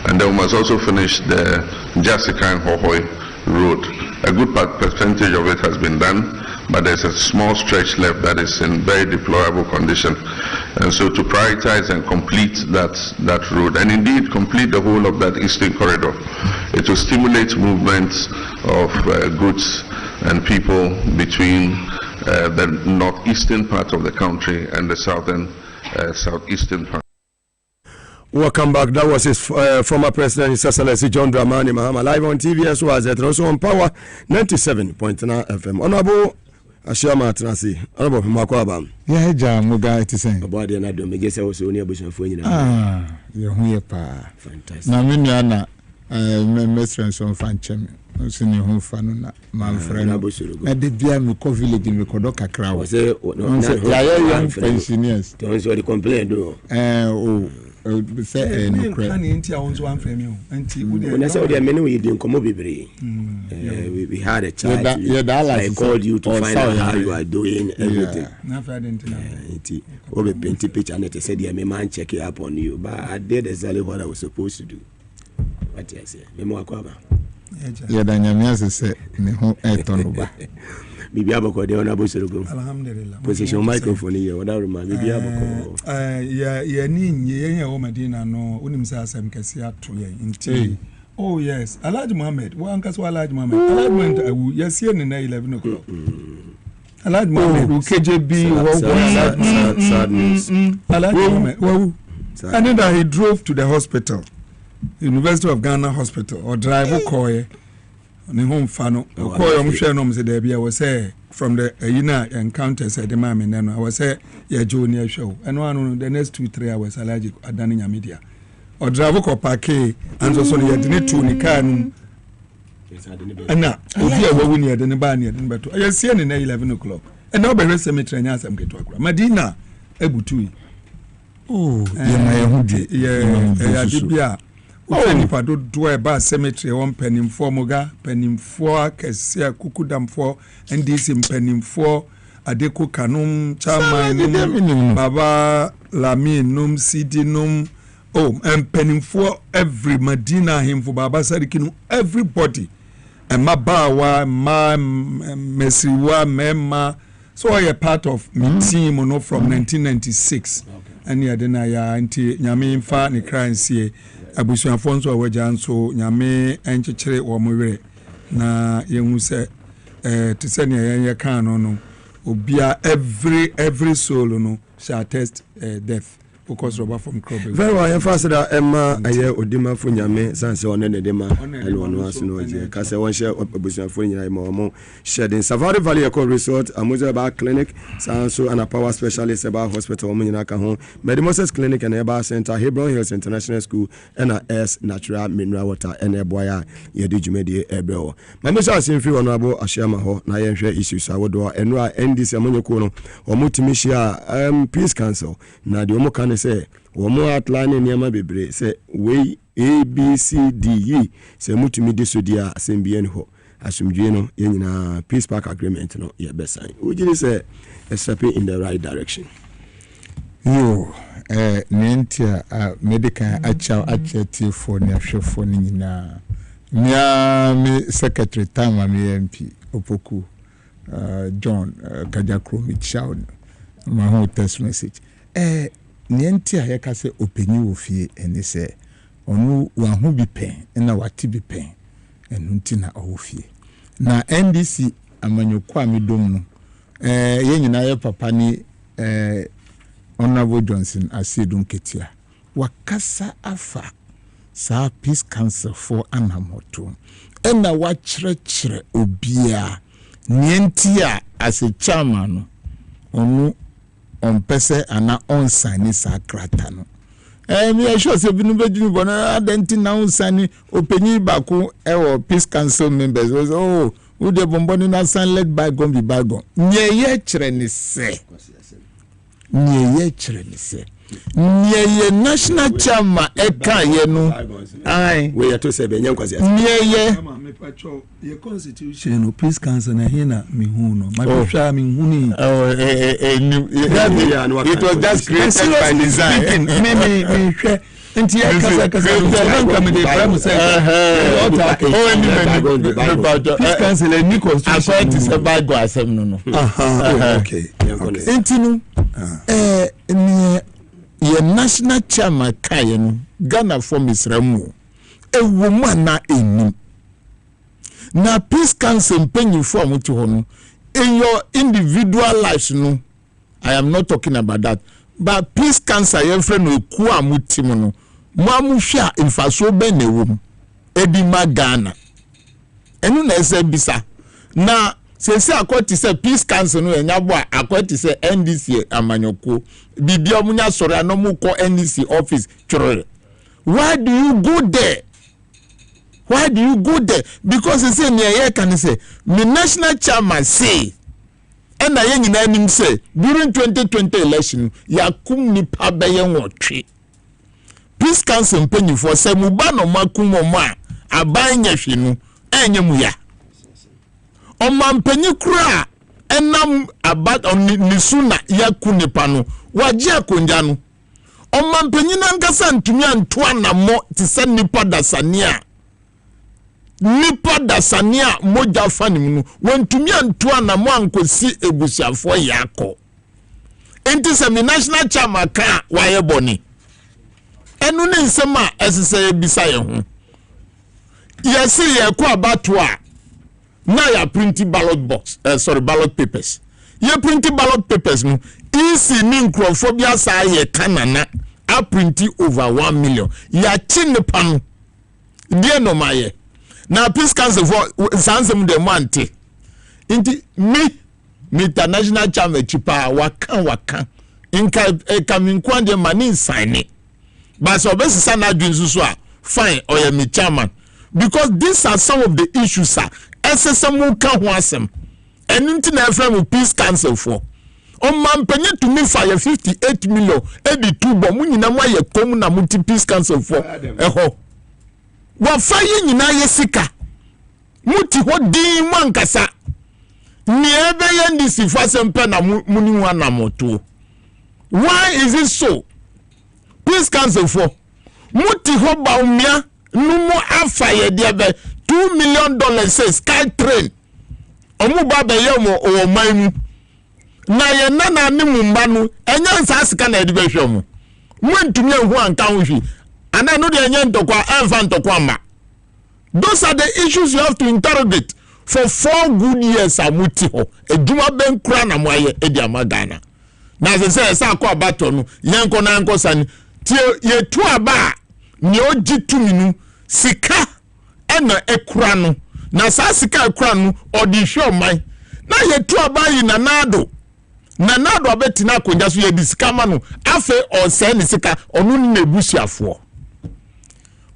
And then we must also finish the Jessica and Hohoi road. A good percentage of it has been done, but there's a small stretch left that is in very deplorable condition. And so to prioritize and complete that road, and indeed complete the whole of that eastern corridor, it will stimulate movements of goods and people between the northeastern part of the country and the southeastern part. Welcome back. That was his former president, His Excellency John Dramani Mahama, live on TV as well as also on Power 97.9 FM. Honorable Ashama Transi, Honorable Makwaba. Yeah, Mugabe Maase. About the another, me guess I was only able to find. You're here, pa. Fantastic. Na mimi ana mestre son fanchem. Nso ne ho fa no na manfrɛ no na de bia me ko village me ko do kakra wo say ya pensioners don't so the complain do say no credit kan nti a wonso anfrɛ me o nti we say we many we dey komo bebre we had a chat I called you to find out how you are doing everything na fa didn't nti o be paint picture and they said me man check it up on you, but I did exactly what I was supposed to do. What I say me mo akwaba ya da nyame asese ne ho etono ba bibi abako de ona bosoro alhamdulillah position microphone here wada ruma bibi abako ya ni nye wo Medina no unim sa asem kase ato ye nti oh yes Alhaji Muhammad wo ankaso Alhaji Muhammad Alhaji Muhammad awu yes ye ne na 11 o'clock Alhaji Muhammad KJB sad news Alhaji Muhammad wow and then he drove to the hospital, University of Ghana Hospital, or drive Okoye, on home fano. Okoye, I'm sure no, said there was say from the encounter said the man, and then I was say, yeah, junior show. And one the next 2-3 hours, allergic at Dania Media. Or drive Okopake, and so you didn't to Nikan. And now, if you were winning at the Nibani, but I see in 11 o'clock. And now, by the cemetery, and I'm getting to Medina, Ebutui. Oh, yeah, Dibia. Nipa do a bar cemetery on penning for Moga, penning for Kessia Kukudam for, and this in penning for Adeko Kanum, Chaman, Baba Lami, Num, Sidi Num, oh, and penning for every Medina, him for Baba Sadikinu, everybody, and Mabawa, Messiwa, Mema. So I a part of my team from 1996. And ya dena ya anti nyame mfa ne kransie abusuafo nso awaja nso nyame enchechere wo mwere na yenhu se tese ne ya kan no obia every soul no shall test death because Robert from Krobe. Very well, you first that Emma aye odima fo nyame sanse one ne dema ene ono aso no je ka se won share abusuafo nyina ma omo shared in Safari Valley Eco Resort, Amuza Bar Clinic, Sanso and a power specialist about hospital omo nyina ka ho, Medimoses Clinic and Eba Center, Hebron Hills International School, and S Natural Mineral Water and Eboya ye di jumedi ebeo. Mamisha asimfi honorable Ashama ho na ye hwe issues awodo enra NDC amonyeko no omo timishia Peace Council na di omo kan say womo outline niama bebre say we ABCDE say mutumi desodia asembie ne ho asumdwe no ye nyina peace park agreement no ye besan ujiri say a step in the right direction yo nentia medical acha for ne ahwefo ni nyina nya me secretary time me MP opoku John Kajakro Michao my whole text message nienti ayeka se openyi wo fie eni se onu wa hu bi pen na wati bi pen enu nti na owo fie na NDC amanyoko amedom no ye nyina ye papa ni Honorable Johnson Asedun Ketia wakasa afa sa peace council for anamoto ena wa kyerɛkyerɛ obia nientia as a chairman onu on pese ana on sani sakrata no me sure say binu bedinu bona adenti na on sani openyi bako e peace council members oh who de bomboni na san led by gon be bygone nyeye kyerɛ ne se nyeye national chairman eka ye no ai we ya to say be nyankwasi nyeye me pacho ye constitution no peace council na hina me hu no ma hwa me hu ni it was just created by design me hwe nti ya kasa no come the prime secretary peace council ni constitution to say by go asem no okay nti no ye national chairman kaye no Ghana for Israel ewo mu na enim na peace council penny for mu to hono in your individual lives no I am not talking about that but peace council your friend no ku amuti mu no mo amuhwa infaso be na ewo mu ebi ma Ghana enu na ese bisa na se akwati se peace council no enyabo akwati se NDC amanyoko bibia omunya sori anomu ko NDC office chorore. Why do you go there? Because they say near can say me national chairman say and na yen nyina nim say during 2020 election yakum nipa beye nwotwe peace council penny for say muba no makum mo a aban nyahwe no enyemu ya omampanyi kura enam about nisuna yakunipa no waje akonja no omampanyi nankasa ntumi antoa na mo ti se nipa dasania moja fanim no wantumi antoa na mo ankosi ebusiafo yakọ enti se mi national chairman ka waye boni enu ne nsema esese bisa ye ho yesi ye kwa batwa na ya printing ballot box ballot papers ye printing ballot papers no isi ni nkrofobia sa ye kanana a printing over 1 million ya chinepa no die no maye na peace council for sansem de monte inti me international chairman chipa waka inka kaminkwan de mani sign but so best sana adwinsu a fine or me chairman because these are some of the issues sir SSM ka ho asem eninti na efrem peace council for o mampenye to me fire 58 million edi bo mu nyina mo ye kom na multi peace council for eho wa fire nyina ye sika muti ho din mankasa ni ebe ye ndisi fasempe na muni hu anamoto. Why is it so? Peace council for muti ho ba umia numo afa ye de be $2 million say sky train omu baba ye mo o manu na ye nana ni mumba no enya nsa sika na edibe hwe mo ntumi ehu anka ho hwi ana no de enya ntokwa enfa ntokwa ma. Those are the issues you have to interrogate for 4 good years amuti ho eduma ben kura na mo aye edi amagana na se sa akọ abato no yenko na anko sani tie ye tu aba ni oji tuminu sika ena ekura no na sa sika ekura no odi hwe man na ye tu aba yi nanado abetina akonja so ye disika ma no afe o se ni sika onu na ebusuafo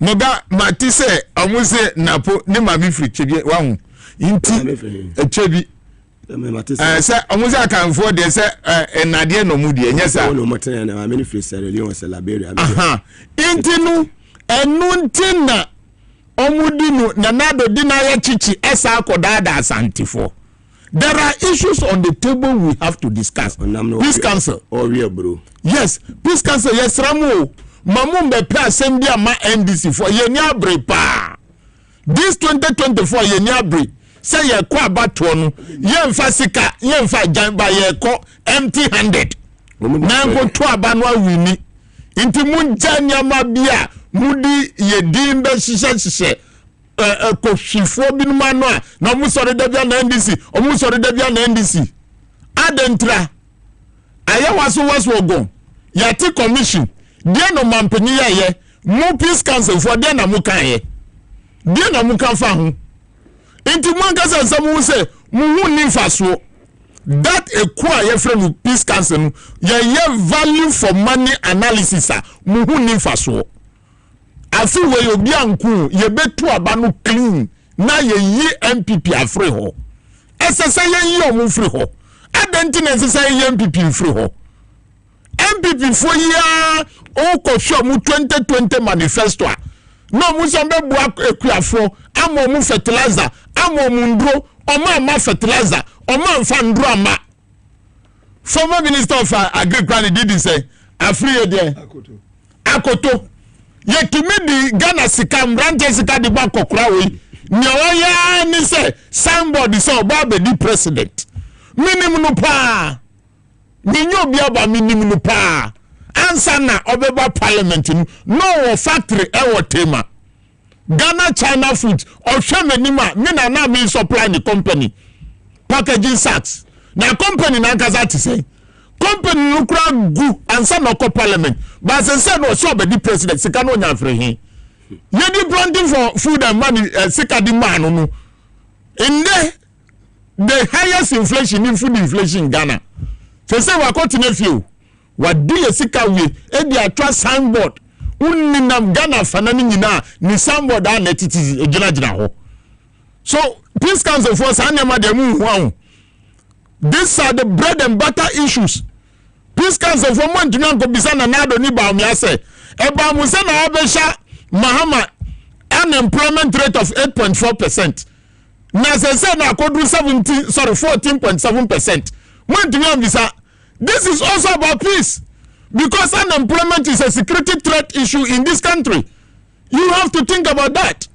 moga matise amuse napo ni ma mi firi chebie wa hu inti echebi se amuse akanfo de se enade no mu de nyesa no motena na ma mi firi Sierra Leone se Liberia inti nu enunti na omudinu nanado dina ya chichi esa akodada asantifo. There are issues on the table we have to discuss. Peace council or real bro. Yes, peace council yes ramu mamumbe pe assembly ama NDC for yenya brepa. This 2024 yenya bre say ye kwa abato no yemfa sika yemfa janba ye ko empty handed. Na nko to aba no awini. Inti munja nyama bia mudi ye dimbe shishe ko shifo binuma no na musore dabia na NDC o musore dabia na NDC adentra aya waso ogon yati commission die no mampanyi ye mo peace council for there na mo kan ye there na mo kan fa ho enti mo nkasa nsam say mo hu ni faso that a kwa ye friend peace council ye value for money analysis mo hu ni faso afi we obi anku ye betu aba no clean na ye yi MPP afre ho esese ye yi o mo free ho adenti na esese ye MPP free ho MPP for ya o ko show mu 2020 manifesto no mu so be bua ekuafo amo mu fertilizer amo mu ndro oma fertilizer oma mfa ndro ama former minister of agriculture did say afri there akoto ye tumi di Ghana sika mbrante sika di ba kokora we ni oya ni say somebody say oba be di president minimum no pa ninyo bia ba minimum no pa answer na obeba parliament no factory e tema Ghana China food or shamenima me na me supply the company packaging sacks na company na kaza ti say company no kra gu answer no parliament but say no so be the president sika no nya free he ye di planting for food and money sika di man no in the highest inflation in food inflation in Ghana say we continue few what do you sika we e di atwa signboard unninam Ghana fanani nyina ni signboard na netiti ejina ho so peace council for sanema dem hu these are the bread and butter issues peace council for month nyan ko bisana na do ni ba mi ase e ba mu se na obesha Mahama unemployment rate of 8.4% na se na akodu 14.7% month nyan bisa. This is also about peace because unemployment is a security threat issue in this country. You have to think about that.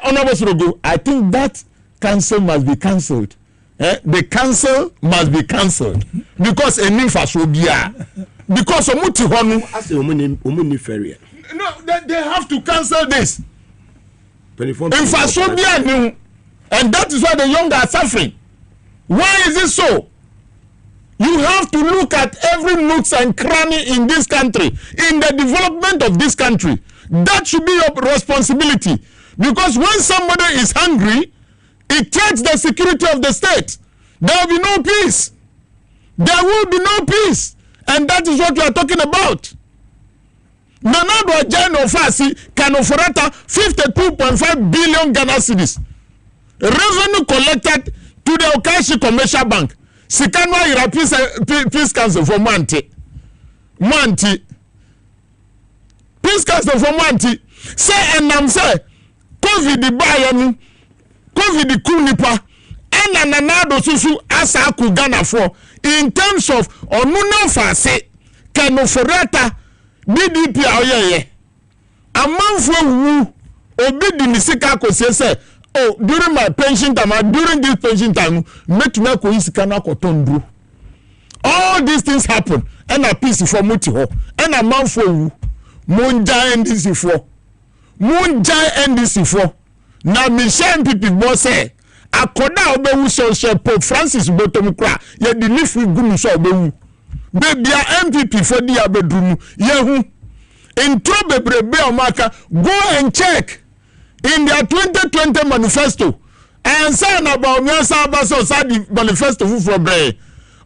Honorable Surogo, I think that council must be cancelled. The council must be cancelled because a infrastructure because omuti honu as omuni feria. No, they have to cancel this. Infrastructure and that is why the young are suffering. Why is it so? You have to look at every nooks and cranny in this country, in the development of this country. That should be your responsibility. Because when somebody is hungry, it takes the security of the state. There will be no peace. There will be no peace. And that is what we are talking about. Nanado Ajano Fasi can offer 52.5 billion Ghana cedis. Revenue collected to the Okashi Commercial Bank. Sikanwa ira peace council for Manti. Peace council for Manti. Say and nam say COVID the bayanu, COVID the kunipa, and ananado susu asa ku Ghana for in terms of onuno fase kanoforata BDP aoyeye. Amanfo wu obi di nisika ko say oh, during my pension time, during this pension time, all these things happen. And a piece for Mutiho, and a man for you. Munja NDC for Munja NDC for now, Michelle Pipi Bosse. I could now be social Pope Francis Botomukra, yet the leaf with Gumus or Bewu. Baby, MPP for the bedroom. Yehu in trouble, Beomaka, go and check. In their 2020 manifesto, and saying about Nyasa Basso Sadi manifesto for Bray,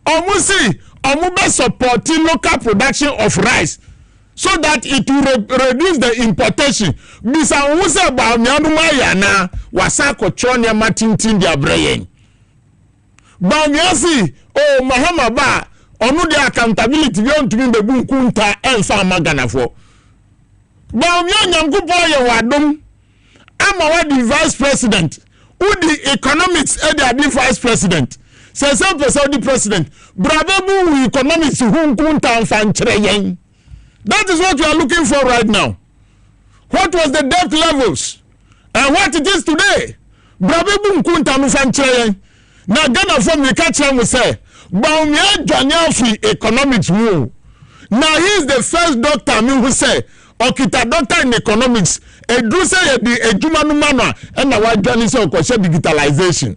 Omusi, Omube supporting local production of rice so that it will reduce the importation. Bisa Musa about Nyanumayana, Wasako Chonia Matintin dia Brayen. Banyasi, oh Mahama Ba, Onu the accountability beyond to be the Bunkunta and Farmer Ghana for. Banyam Gupoya Wadum. I'm already vice president. Who the economics are the vice president? Say some person the president. Bravo economics who kunta fanchreyen. That is what we are looking for right now. What was the debt levels and what it is today? Bravo kunta fanchreyen. Now Ghana from the catch him will say, "Baumia Janyafi economics who." Now he is the first doctor who say, "Okita doctor in economics." A do say a Jumanumana and a white journey so digitalization.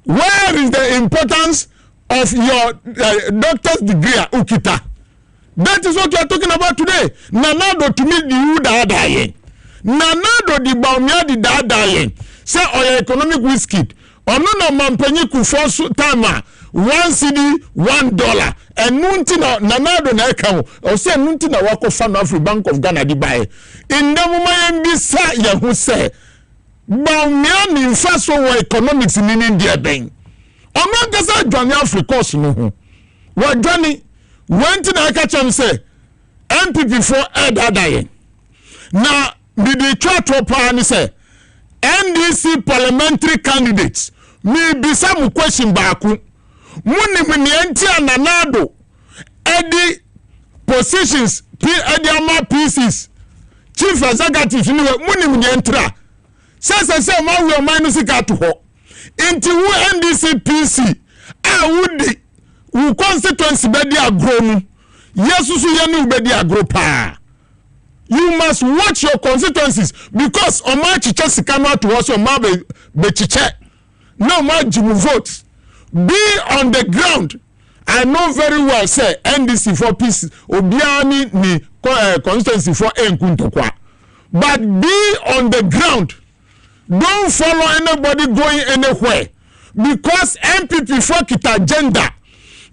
Where is the importance of your doctor's degree at Ukita? That is what we are talking about today. Nanado to me the you die. Nanado the baumia the die. Say our economic whiskey. Ono no mampanyi ku force time 1 cedi $1. And nunti na nanado na eka o say nunti na wako fan Afri Bank of Ghana di buy. In the moment bi sa ya hu say baumia ni mfaso wo economics ni India ben. Ono gasa dwane Africa no ho. Wa dwane went na aka cham say MPP for edadaye. Na the chart pa ni say NDC parliamentary candidates me be some question baaku muni mni enti ananado edi positions edi ama pieces chief executive ni muni mni entra say ma we minus ka to ho enti wu NDC PC a wudi wu constituency be di agro mu yesusu ye ni be di agro pa. You must watch your constituencies because on my chiche sikama to us on my be chiche. No my jimu votes. Be on the ground. I know very well say NDC for peace obiani ni constituency for enkuntokwa. But be on the ground. Don't follow anybody going anywhere because MPP for kita agenda.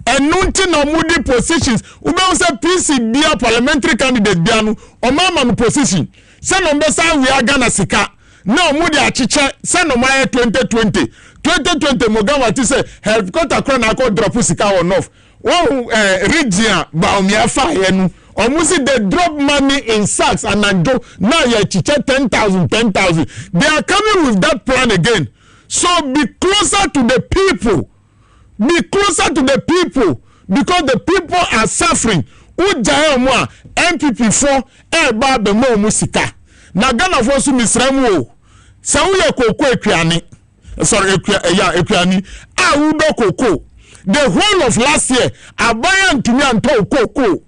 And nunti na mudi positions. Ube say PC be a parliamentary candidate bianu. Omama no position. Say no mbesa we are Ghana sika. No mudi achiche. Say no maye 2020. 2020 Mugabe Maase say helicopter crown ako drop sika on off. One region ba omiafa yenu. Omusi they drop money in sacks and ando. Now you achiche 10,000. They are coming with that plan again. So be closer to the people. Be closer to the people because the people are suffering. Ujaye mwa MPP for eba be mo musika. Na Ghana for su misramu o. Sa uye koko ekwiani. Sorry ekwiani. A udo koko. The whole of last year abaya ntumi anto koko.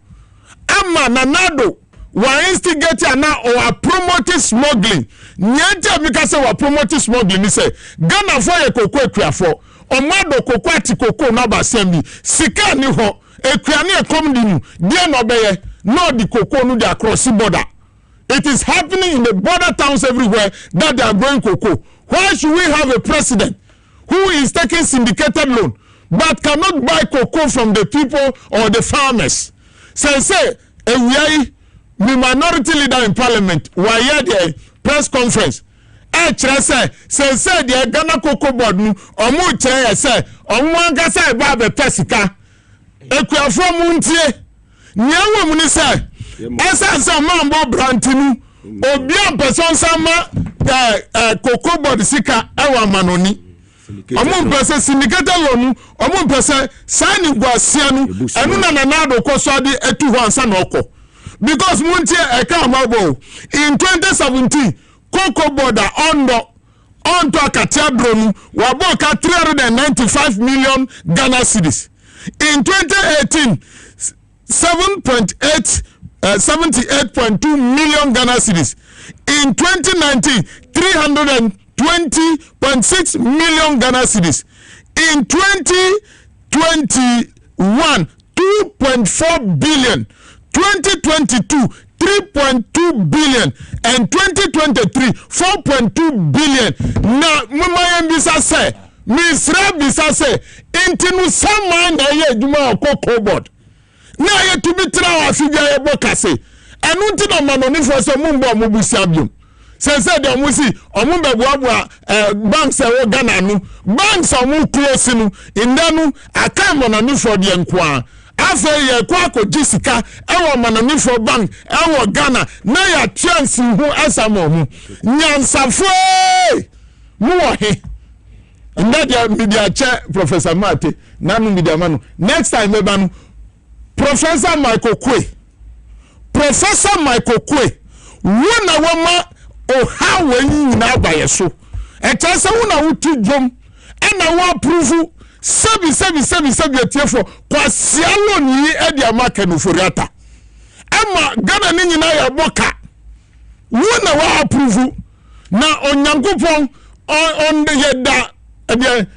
Ama nanado wa instigate na or promoting smuggling. Nyanja mikase wa promoting smuggling ni say Ghana for ye koko ekwiafo. Omado koko ati koko na basembi sika ni ho ekuani ekomdi nu dia no beye no di koko nu dey across the border. It is happening in the border towns everywhere that they are growing cocoa. Why should we have a president who is taking syndicated loan but cannot buy cocoa from the people or the farmers? Say we minority leader in parliament why here the press conference say the Ghana Cocoa Board nu omu chere say omu anga say ba be pesika ekuafo mu ntie nyewo mu ni say esa mambo brantinu obi ampeson sama Cocoa Board sika ewa manoni omu pese syndicated loan omu pese signing gwasia nu enu na nanado koso de etu ho ansa na okọ because mu ntie eka amabo in 2017 Cocoa Board onto akatia drone waboka 395 million Ghana cedis. In 2018 78.2 million Ghana cedis. In 2019 320.6 million Ghana cedis. In 2021 2.4 billion. 2022 3.2 billion and 2023 4.2 billion. Na mama mbisa say misra bisa say intinu sama na ye adwuma Cocoa Board na ye to be tra afibia ye bokase enu nti na manoni for so mumbo mubusi abiom say de omusi omumbe boaboa banks e wo Ghana no banks omu close no indanu aka manoni for de nkoa afa ye kwa ko jisika ewo manoni for bank ewo Ghana na ya chance hu asamo hu nyansafo mu wo he media chair Professor Mate nanu media manu next time ebanu Professor Michael Kwe wona wama o how when na bayeso e chance wona wutu dwom e na wo approve sebi etiefo kwasialo ni edi amaka no foriata ama Ghana ni nyina ya boka wona wo approve na onyankopon on the yeda the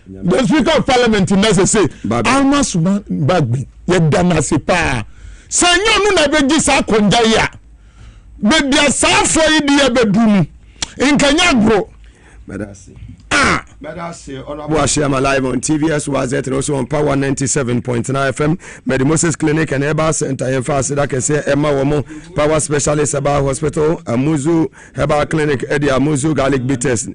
Speaker of Parliament in say almost bagbi yeda na sepa Sanyo no na beji sa konja ya. Bebia sa fo yi de bedum. Nkanya gro. Madasi. Madasi, Honorable Ashema live on TVS was and also on Power 97.9 FM. Medimosis Clinic and Eba Center in Fasida can say Emma Womo Power Specialist Eba Hospital, Amuzu Eba Clinic, Eddie Amuzu Garlic Bitters,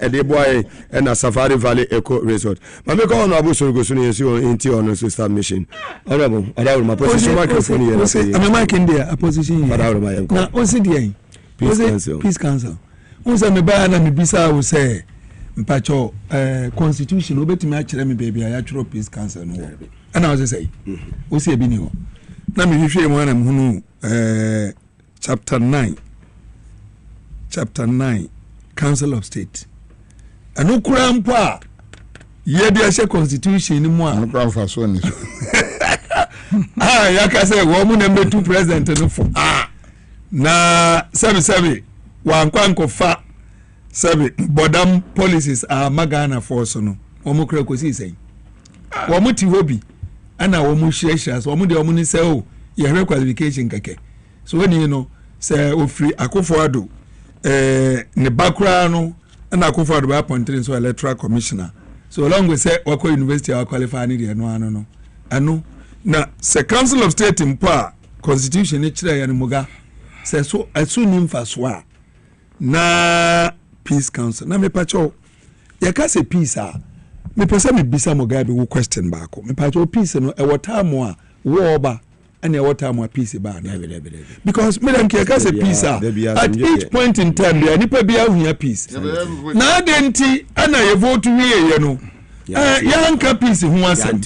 Eddie Boy, and a Safari Valley Eco Resort. Mamma go on Abu Surgosuni into on system mission. Honorable, I don't my position microphone here. I'm a mic in there, a position. But out of my now, what's it? Peace Council. Who's a bad and Bisa will say. Mpacho constitution obetimi akire me baby ayatro peace council no and I was say o se bi ni ho na me hwehwe mu na me hunu chapter 9 council of state anu kura mpo a ye bi ahye constitution ni mu a no kura fa so ni so ya ka say wo mu na metu president no fo na sebi wa nkwanko fa Sabi bodam policies are magana force no omo kra kosi sei omo ti hobi ana omo hwehwehwe so omo de omo ni say o ye qualification keke so when you know say ofri akofo ado ne bakura no ana akofo ado ba appointed so electoral commissioner so long we say wako university are qualify ni de no ano na say council of state mpa constitution ni kire ya ni muga say so asu ni mfa so a na peace council na me pacho ya ka se peace a me pese me bisa Mugabe wo question baako me pacho peace no e wotamo a wo oba and e wotamo a peace ba na because me dem ka se peace a at each point in time there nipa bia hu ya peace na adenti ana ye vote wie ye no ya anka peace hu asem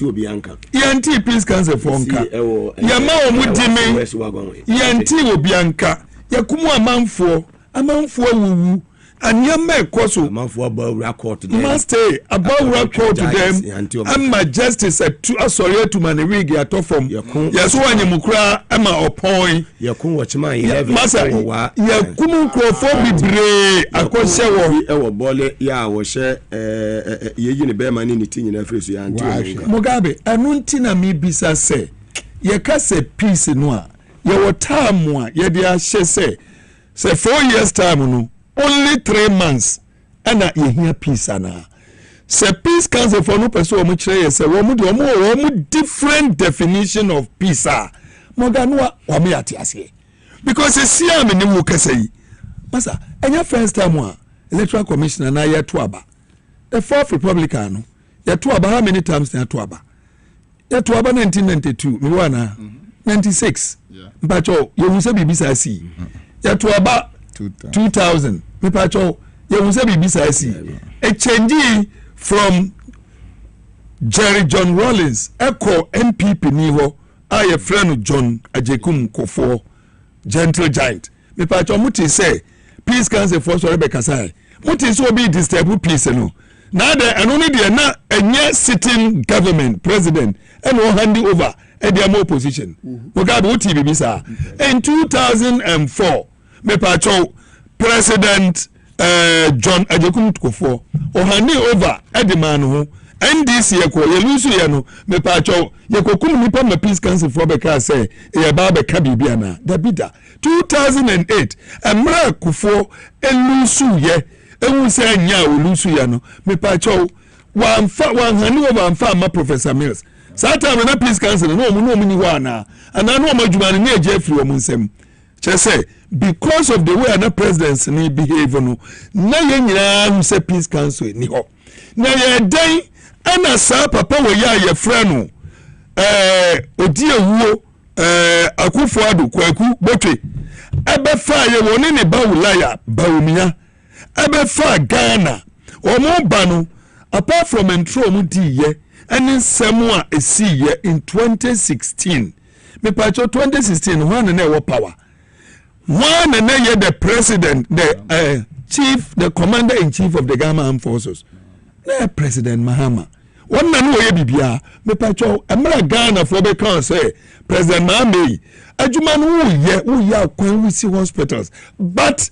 ya anti peace council for nka ya ma o mudime ya anti obi anka ya kumu amanfo wuwu anyama ekoso amanfo abawura court them must stay abawura court them amma justice sorry to man wig ya to from ya so anyemukura ama opon ya kun watchman 11 wa ya kumu krofo bibre akose wo bole ya wo she yeji ne be mani ni tinyi na fresu ya anti Mugabe anunti na mi bisa se ye ka se peace no a ye wotamu a ye dia hye se 4 years time no only 3 months and you hear peace ana say peace council for no person omo kire say wo different definition of peace a Mogano wa me atiase because see am ni mu kasa yi masa enya first time a electoral commissioner na ye to aba the fourth republican no ye to aba how many times na to aba ye to aba 1992 me wana 96 mpacho ye hu say bibisa si ye to aba 2000 me pacho ye hu say bibisa si a change from Jerry John Rawlings echo MPP ni ho a friend John Ajekum Kofo gentle giant me pacho muti say peace council for so Rebecca say muti so be disturb peace no na de eno ni de na enye sitting government president and no hand over e de more opposition Mugabe uti bibisa in 2004 me pacho president John Ajekum Kofo o hand over e de man ho NDC yeko ye lusu ye no me pacho yeko kum nipa ma peace council for beka say e ba be ka bibia na da bida 2008 emra Kofo elusu ye ewu say nya olusu ye no me pacho wan hani over mfa ma Professor Mills sata me na peace council no mu ni ho ana no madwuma ne eje free omu nsem che say because of the way na president ni behave no na ye nyina say peace council ni ho na ye den ana sa papa wo ya ye frɛ odi ewuo akufo ado kwaku botwe ebe fa ye woni ne bawulaya bawumia ebe fa Ghana omo ba no apart from entro mu di ye ani nsɛm a esi ye in 2016 me pacho 2016 one na e power one na ye the president the chief the commander in chief of the Ghana Armed Forces na President Mahama one na no ye bibia me pacho emra Ghana for be kan say President Mahama adwuma no wo ye akwan we see hospitals but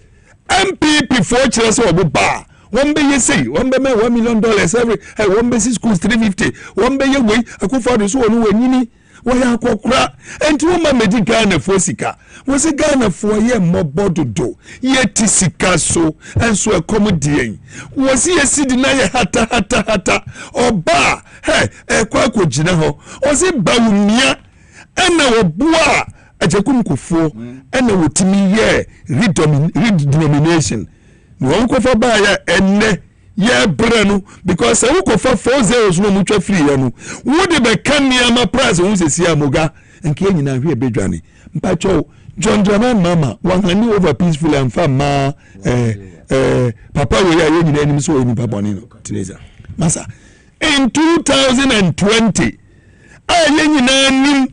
MPP for chire say oboba one be ye say one be me $1 million every one be schools 350 one be ye we akufo do so onu wanyini wɔyɛ akɔkora enti woma medi Ghana fo sika wo se Ghana fo yɛ mmɔbɔ dodo yɛ ti sika so enso ɛkɔm dien wo se yɛsi di na yɛ hata ɔba ɛkɔ akɔgyina hɔ wo se bawumia ɛna wɔboa ajakum kofo ɛna wotimi yɛ redenomination wɔn kɔfa ba yɛ ɛnɛ yɛ brɛ no because ɛwo kɔfa 40 no mutwa free yɛ no wo de be kan niama price wo sesi amoga nke nyina hwe bedwane mpacho John Dramani Mahama wahani over peaceful and fam ma papa we ya nyina anim so oni papa ni no tineza masa in 2020 aye nyina anim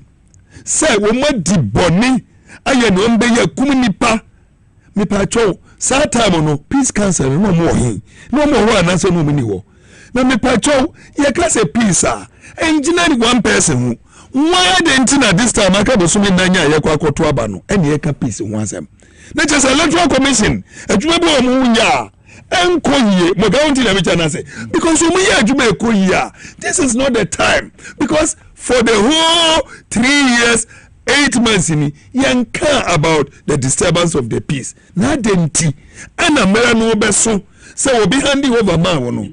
say wo madi boni aye no mbe ya kum nipa mipacho saa time no peace council no mo hin no mo ho anase no mini wo na mipacho ye ka say peace engineer one person who why didn't na this time aka do so me nanya ye kwa akoto aba no ene ye ka peace ho asem na just electoral commission adwuma bi o mu ya enkoyie mo ga unti na me chana say because o mu ya adwuma ekoyie this is not the time because for the whole 3 years 8 months ni yanka about the disturbance of the peace na denti ana mera no beso say obi handi over man wono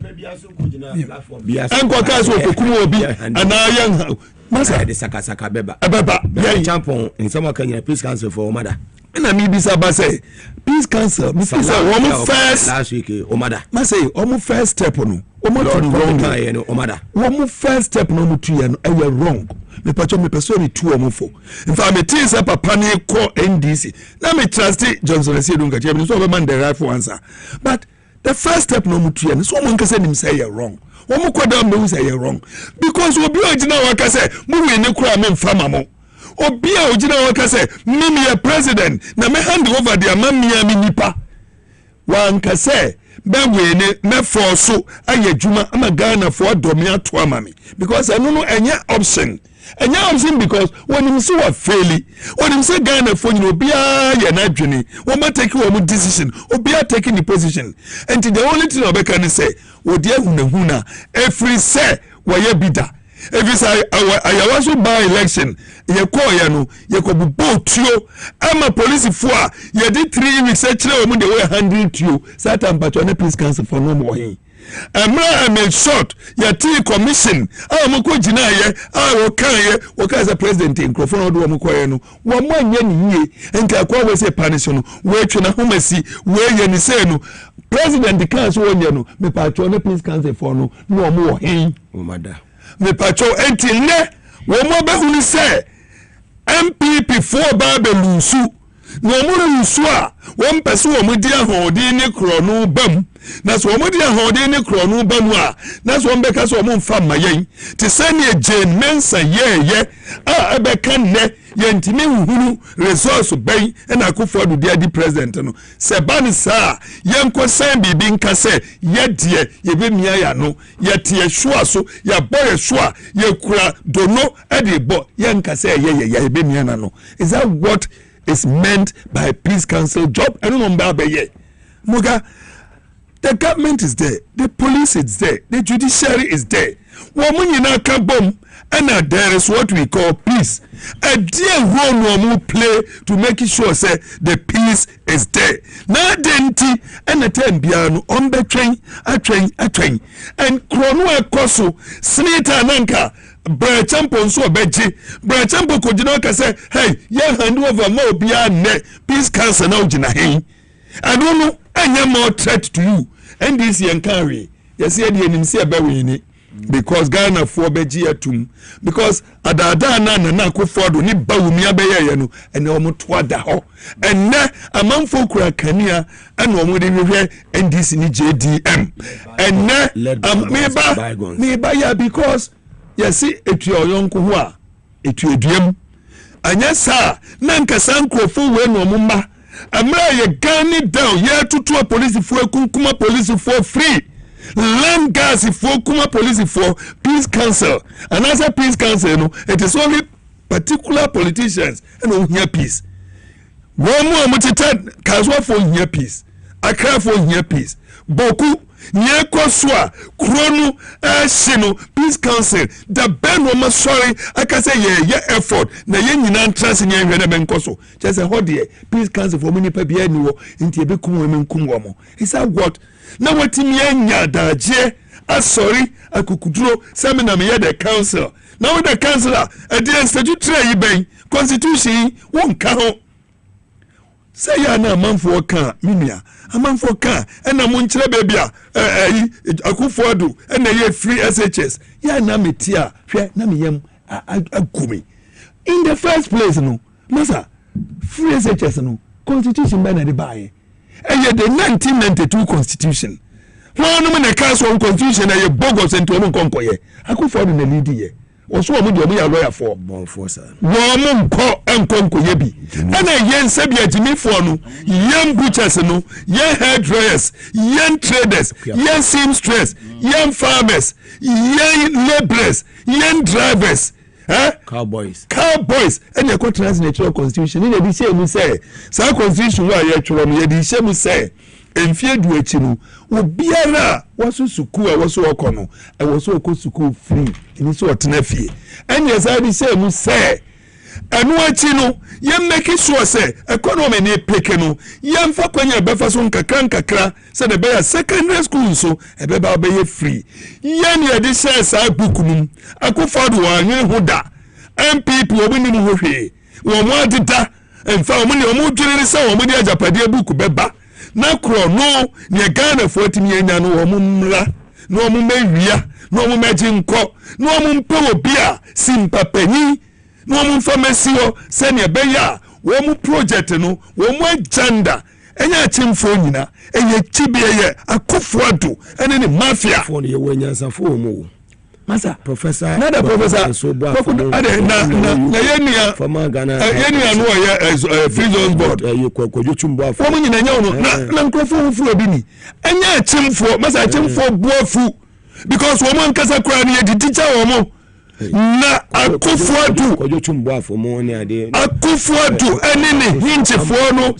enko ka so kokumu obi ana yan masa de saka beba ya champion in some Kenya peace council for Omada na mi bisa ba say peace council mi say one first last week Omada ma say omo first step no omo to wrong no Omada omo first step no mo tu ya no e wrong me pacho me person tu omo fo in fact me tin say papa ni ko NDC na me trust Johnson Asiedu nka me so be man the right for answer but the first step no mo tu ya no so mo nka say nim say wrong omo kwada me say wrong because obi ogina waka say mu we ne kura me mfama mo obi a ogina waka say me a president na me hand over the amamia me nipa wanka say bewe ne me force aye djuma ama Ghana for domi ato amami because eno no enye option because when him so faili when him say Ghana for you obi a ye na dwene wo ma take wo decision obi a taking the position and the only thing obeka ni say odi ahunahuna every say wo ye bida if say ayawaso by election ye call ya no ye ko bubo tuo ama police fo a ye di 3 weeks e kire wo mu de we handle tuo satan patcho na peace council for no more hin amra am short ya tea commission mo ko gina ye wo kan ye wo kan as president microphone do mo ko ye no wo mo anya ni yie enka kwa we say punish no we twe na homasi we ye ni say no president kan so wonye no me patcho na peace council for no no mo hin o mada me patcho enti ne wo mo be hunu say MPP for Babelusu no mo lusu a won pese wo mo dia hodi ne kro no bam na so mo dia hodi ne kro no bam a na so mo be ka so mo mfa mayen te sane Jane Mensa ye a ebe kan ne ye ntimi hunu resource ben na akofo do dia di president no se ban sa ye nko san bibi nka se ye die ye be mia ya no ye tie hwa so ye boye hwa ye kura dono e de bo ye nka se ye be mia na no is that what is meant by peace council job? I don't know Muga, the government is there, the police is there, the judiciary is there. Woman in our kabom, and there is what we call peace. A dear role no play to make sure say the peace is there. Na denti and a ten piano on the train, a train, and chrono koso, snita nanka. Bra champion so beji bra champion ko jina ka say hey ye hand over mo bia ne peace council na ujina hin I don't know any more threat to you and this yan carry yes ye dey nim say be we ni because Ghana for beji atum because adada na akofo ni bawumi abeye no ene omo to ada ho enne amanfo kura kania ene omo de hwehwe NDC ni JDM enne me ba ya because yes etu oyonko ho a etu eduam anya sa na nkasa nkrofo we no mumma amra ye gani down ye tutu police fo kunkuma police for free land gas for kuma police for peace council and as a peace council no it is only particular politicians and on here peace one more mutita kaswa for here peace akrafo hia peace boku nye kosua kronu shino peace council the ben wo masori aka say ye effort na ye nyina ntrase nye hwe na benkoso che say ho de peace council for many pa bia ni wo nti ebekum wo menkum wo mo he say what na watimi anya daje asori akukuduro seminar me the council now the councillor at the statutory yi ben constitution won ka ho say ya na manfo ka minia amanfo ka na mo nkyere baby a akufoadu na ye free SHS ya na metia hwe na meyam agumi in the first place no masa free SHS no constitution by na de bae the 1992 constitution one no na case on constitution na ye bogus ento mo nkonkoye akufoadu na lead ye oso omo de omo ya lawyer for bon force wo mo nko enkonkoye bi na yen sabi agimi for no yen butchers no yen hairdressers yen traders yen seamstress yen farmers yen laborers yen drivers cowboys and the contrast natural constitution in the same say sa constitution wa ye tworo no ye di same say enfie du echi no obiara waso suku a waso okono e waso okọ suku free ni so otena fie enya sa di same say enu echi no ye make sure say economy ni peke no ye mfa kwanya befa so nkakra say the be secondary school so e be ba be free ye ni edi share sa book num akofado wa anwe hoda MPP obuni mu hwe wo mo adida emfa wo ni o mo dwere say wo mo di ajapade book beba na kro no ne Ghana 40 anya no wo mo mra no mo mawia no mo maji nko no mo mpe obi a simpapani no mo pharmacy o se ne be ya wo mo project no wo mo agenda enya chimfo nyina eye chibie ye akofo ene ne mafia fo ne ye wanyansafo mo masa professor nada professor ade na yenia fama Ghana yenia no ye free zones board ye kwajo chumbo afo mo nyina nya no na nkrofo fu obi ni enya chimfo masa chimfo buafu because wo mo nkasa kura ne ye teacher wo mo na akufuadu kwajo chumbo afo mo ne ade akufuadu enene hinchefo no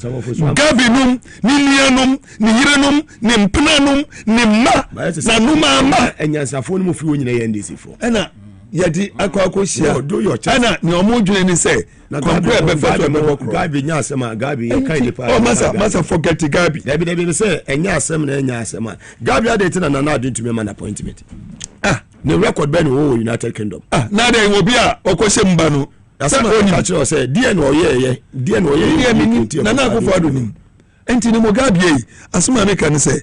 gabinum ni nianum ni yirenum ni mpenanum ni ma na numa ma enyansafo no mo fi wonyina ye ndesifo ena yadi akwakohia ena ni omodwene ni say compare be fa gabi nya asema gabi ye kai de pa masa forget gabi dabi say enya asem na enya asema gabi ade tina na ade ntumi man appointment the record ben o United Kingdom na dey obi a okose mba no asema o say die na oye na na akofo ni enti ni Mugabe yi asema make an say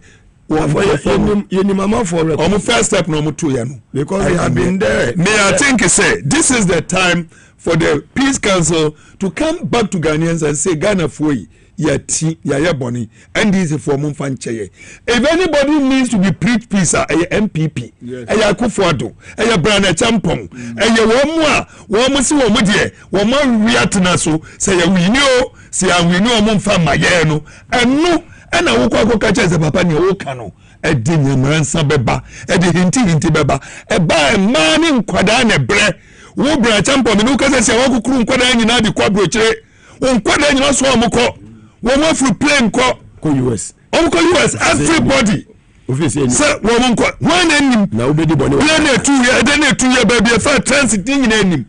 you mama for record first step no mo to ya no because I have been there I think say this is the time for the Peace Council to come back to Ghanaians and say Ghana foi ya boni and this is for mumfa ncheye if anybody needs to be preach peace MPP Akufo-Addo Brana Champong wo mo si wo mo de wo mo wiatena so say ya wini o say ya wini o mumfa maye no enu ena wo kwa kacha ze papa ne wo ka no edi nyamransa beba edi hinti beba eba emani nkwada ne bre wo Brana Champong me no ka say wo kukuru nkwada nyina di kwa brochire wo nkwada nyina so amukọ woman for plane ko US US everybody say woman ko when enim na obedi boni plane 2 year then 2 year baby for transit nyina enim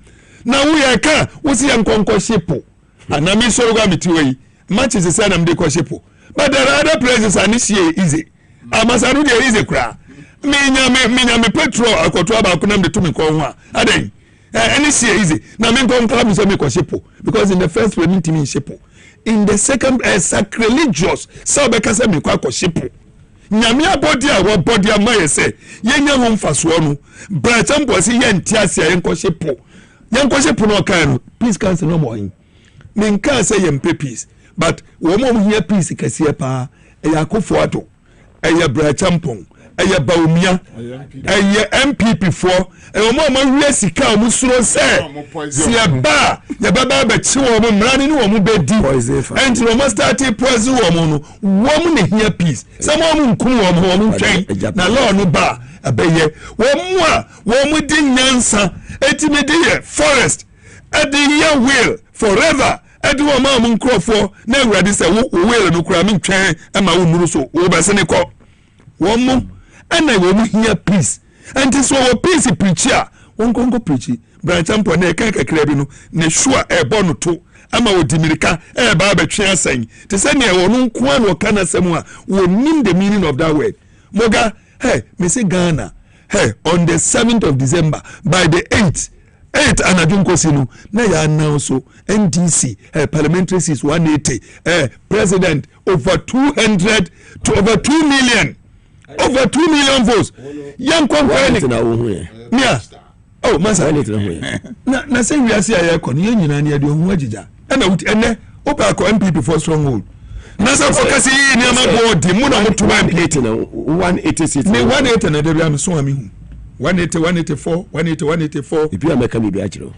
na wo ya ka wo si yankonko shipo anami so go amiti we matches say na mde ko shipo but there are other places and this year easy amasanu dey easy kra menya me petrol akoto aba ko na mde to me ko ho a aden any year easy na me ko nkala me so me ko shipo because in the first we need to me shipo in the second sacrilegious so bekasa me kwa shipo nyame abodi a wo body amaye se yenya ho mfaso no bracha mposi ye ntiase yenko shipo no kan peace council no mo yin me nka se ye mpe peace but wo mo here peace kase pa Akufo-Addo bracha mpon baumia MPP for mo wi sika mo suro se si ba ya baba ba chi wo mo mrani ni wo mo bedi and no mo start poison wo mo no wo mo ne here peace some wo mo nkum wo mo twen na law no ba abeye wo mo di nyansa etime di forest adi ya will forever edi wo ma mu nkrofo na awurade se wo wele no kura me ntwen e ma wo nuru so wo bese ne kɔ wo mu ana wo mu hia peace enti so wo peace preacher won konko preach branch ampo na e kan kakra bi no ne sure e bo no to ama wo dimirika e ba betwe asan te se ne wo no nko an wo kana sam a wo nim the meaning of that word moga hey me say Ghana hey on the 7th of December by the 8th anadunko sinu na ya announce NDC parliamentary seats 180 president over 200 to over 2 million votes young company yeah oh masa na say we are see aye kon yen nyina na de ohun agija na wuti ene opa ko MPP for stronghold na say focus yi ni ama board mu na mutu 180 seats me 180 na de am so am hu 184 ipi ameka mi bi achiro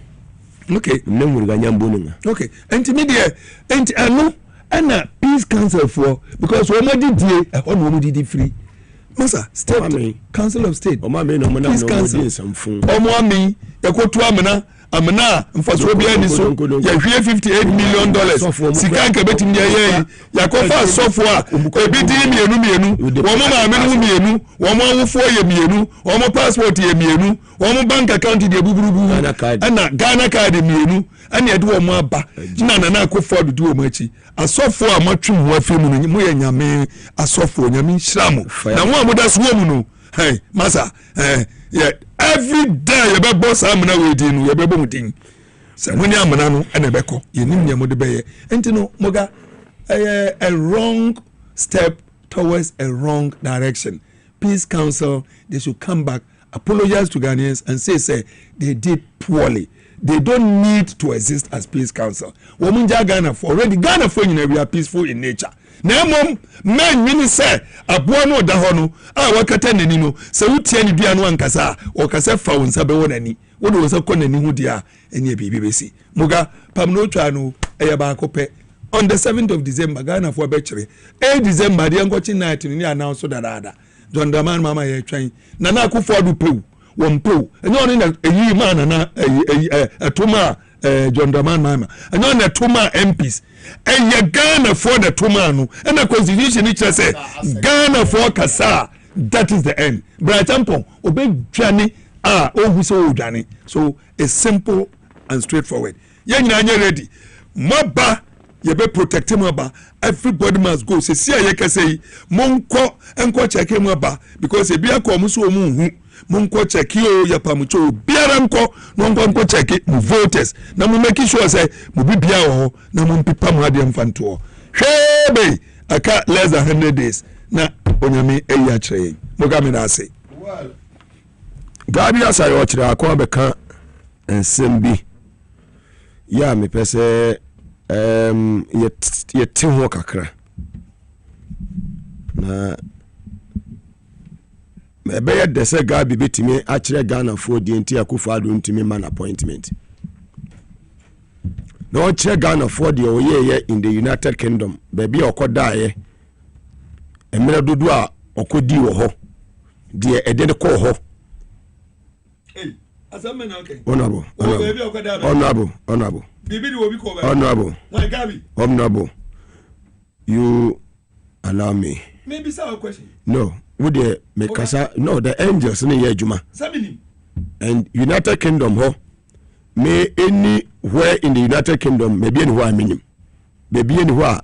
okay nemuru ganyambo nunga okay enti media enti anu ana peace council for because we madi die ono we madi free masa state council of state o ma me no mo na no di samfun o mo ami yakotu amena mfaso bia ni so ya hwie $58 million sika nke betim ya ye yakofa sofo a ebidi mienu wo mo ma me no mienu wo mo awofo ye mienu wo mo passport ye mienu wo mo bank account de buburubu ana Ghana card mienu ana ede wo mo aba na akofo do wo mo achi asofo a matwem ho afemu no mo ye nyame asofo nyame hiramu na mo amoda so wo mu no hey masa yeah every day you be boss amna we din no you be bom din se muni amna no ene be ko yenim nyamo de be ye enti no moga a wrong step towards a wrong direction. Peace Council, they should come back, apologize to Ghanaians and say they did poorly. They don't need to exist as Peace Council. Womunja Ghana for already Ghana for we are peaceful in nature. Nemom men mini say aboa no da ho no a wakata nani no se wutie ni dua no ankasa o kasa fa wonsa be wonani wo do wonsa ko nani hu dia eni bibi besi muga pam no twa no eye ba akopɛ on the 7th of December Ghana for be kire 8 December dia ngochi night ni announce da John Dramani Mahama ye twan na na akufo do pew won pew enyo no na eyi man na atoma John Dramani Mahama enyo na atoma MPs and Ghana for the Tumanu and the constitution which say Ghana for Kasa. That is the end. Bright Tampon, obey Johnny, who so Johnny. So it's simple and straightforward. Young Nanya ready. Maba, you be protect him about. Everybody must go. See, I can say, Monko and ko check him about because a beer comes so moon. Munko check you ya pamucho biaranko nonko check it voters na mu make sure say mu bibia ho na mu pipa mu ade mfanto hwebe aka less than 100 days na onyame eya kire Mugabe Maase well gabi asai o kire akwa beka ensem bi ya me pese ye ti ho kakra na ebe ya dese Gabi betimi akire Ghana for the entire Akufo-Addo ntimi man appointment. No akire Ghana for the oyeye in the United Kingdom. Baby okoda ye. Emira dodo a okodi wo ho. De edene ko ho. Hey, asamena okay. Honorable. Bibi di obi ko ba. Honorable. My Gabi. Honorable. You allow me. Maybe say a question. No. Would the make no the angels in the Juma and United Kingdom ho may anywhere in the United Kingdom maybe anywhere minim baby anywhere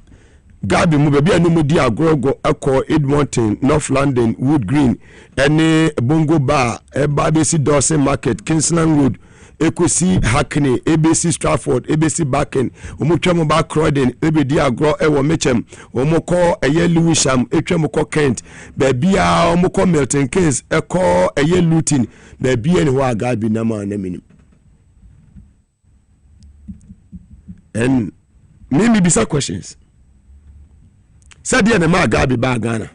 Gabi mu baby anu mu di agrogo akọ Edmonton North London Wood Green any Bongo Bar Ebabesi Dawson Market Kingsland Road Ekosi Hackney ABC Stratford ABC Backen omutwam ba Croydon ebedi agro ewo Mechem omukọ eye Lewisham etwamukọ Kent babia omukọ Milton Keynes ekọ eye Luton babia ni ho Gabi na ma na minim and me bisa questions said ya na ma Gabi ba Ghana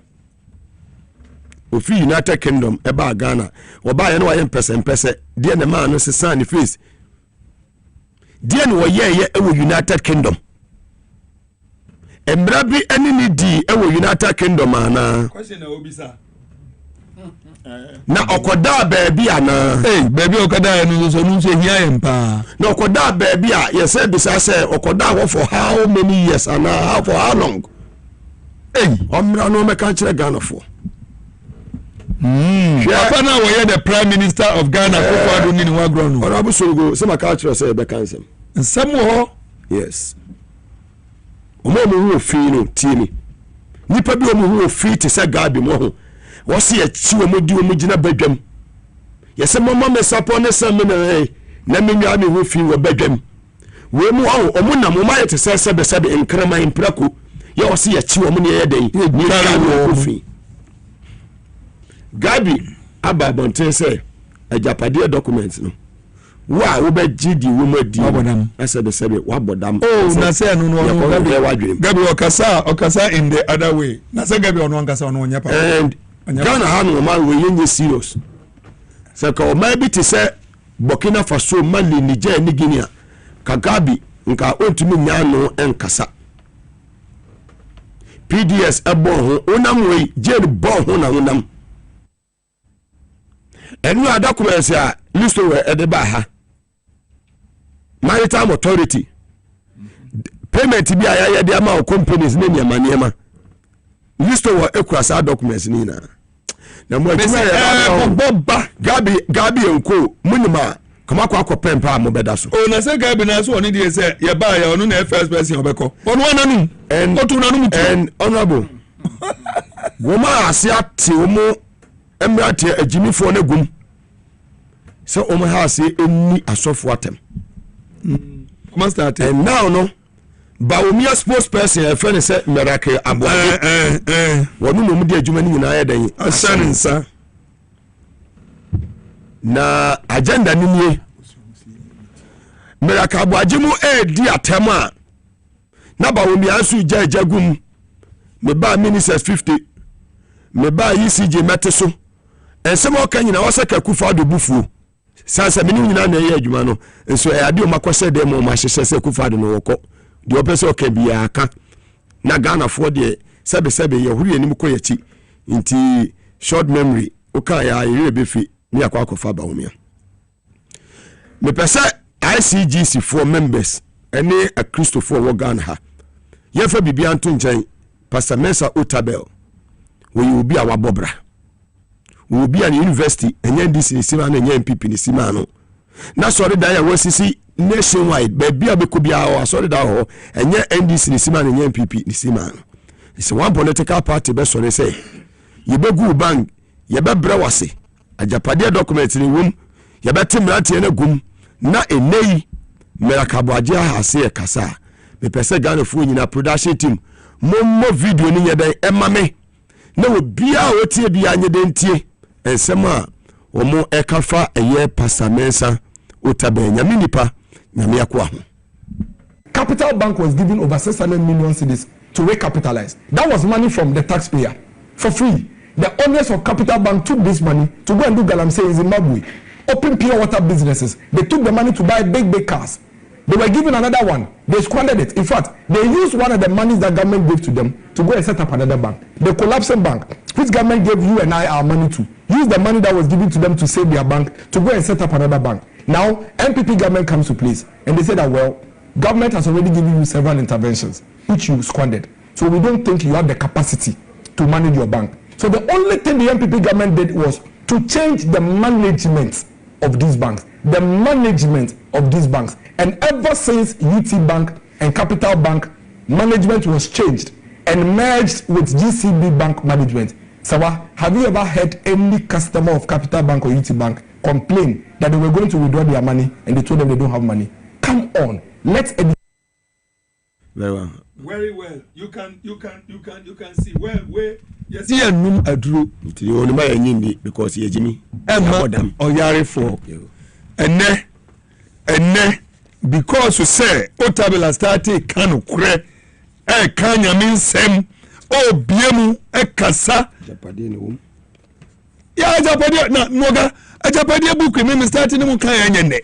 ofi United Kingdom eba Ghana oba ye no wa mpese die na ma no sesa ni face die no ye ewo United Kingdom emra bi eni ni di ewo United Kingdom ana question na obisa na okoda baby ana baby okoda no so no say here empa na okoda baby a you say bisa say okoda for how many years and how for how long omra no me kan kire Ghana for Papa na we the Prime Minister of Ghana Akufo-Addo ni wa gro no Honorable Sorogo say maka kire say be kan sem nsam ho yes omo hu ofi no tieni nipa bi omo hu ofi te say gabi mo ho wo se ya chi wo modi wo gina badwam ye se mama me sapo ne sam na me nwa me hu fi wo badwam we mu omo na mo ma te say sebe nkrama imprako ye wo se ya chi wo mo ne ye den ni ra wo fi gabi ababonten say ajapade documents no wa wo be gidi wo madi sebe wabodam na say no gabi okasa in the other way na say gabi ono nkasa ono nya pa and Ghana ha no ma we yenye serious say ko ma bi te say Burkina Faso Mali Niger ni Guinea ka gabi nka ontumi nya no enkasa PDS ebo ho onam we jail bo ho na onam enu documents a list we edeba ha maritime authority payment bi aya de ama companies ne niema list we ekurasa documents ni na mo boba gabi enko munima kama kwa pempa mo beda so na say gabi na so oni dey say ye ba ya onu na first person obeko onu ananu otu nanu mutu and honorable woma asiati omo emrate agimifo na gum so omo ha say eni asofo atem come start and now no Baumia spokesperson a friend say miracle abode wonu no mu di adwuma ni nyina ya dan asane nsa na agenda ni nie miracle abode mu di atema na Baumia asu jagum me ba ministers 50 me ba ECJ meteso ensem oka nyina wasaka Akufo-Addo bufuo sansa me ni nyina na ya adwuma no enso ade o makose dem o ma hyehye se Akufo-Addo no woko the opposite okay bia aka na Ghana for the sebe ye huri anim ko yachi nti short memory oka ya ire befi ni akwa ba omia me pese ICGC for members ene a Christopher wo Ghana ha ye fa bibia anto nchen Pastor Mensa Otabel we will be our bobra we will be an university enye ndisi ni sima na enye MPP ni sima no na sorry da ya wasisi nationwide baby abekobia o sorry da ho enye NDC ni sima na enye MPP ni sima no it's one political party be sorry say ye be gu bank ye be brewase ajapade document ni wom ye be timrate na gum na enei merakabwaje ha se kasa me pese Ghana fu nyina production team mommo video ni nyeden emame na obia otie bia nyeden tie ensema omo ekafa eye Pastor Mensa Otabel minipa nyame akwa ho. Capital Bank was giving over 600 million cedis to recapitalize. That was money from the taxpayer for free. The owners of Capital Bank took this money to go and do galamsey in Zimbabwe, open pure water businesses. They took the money to buy big cars. They were given another one. They squandered it. In fact, they used one of the monies that government gave to them to go and set up another bank. The collapsing bank, which government gave you and I our money to, use the money that was given to them to save their bank to go and set up another bank. Now, MPP government comes to place and they say that, well, government has already given you several interventions, which you squandered. So we don't think you have the capacity to manage your bank. So the only thing the MPP government did was to change the management of these banks. The management of these banks. And ever since UT Bank and Capital Bank, management was changed and merged with GCB Bank management. Sawa, have you ever heard any customer of Capital Bank or UT Bank complain that they were going to withdraw their money and they told them they don't have money? Come on, let's very well. Very well. You can see where yes. See num aduro. You only buy nyindi because ye Jimmy. Emma oyare for. Ene because you say Otabel started kanu kure kanya minsem o biemu kasa Japade ne wom. Ya Japade na noga Japade book me start ni mu kan anyene.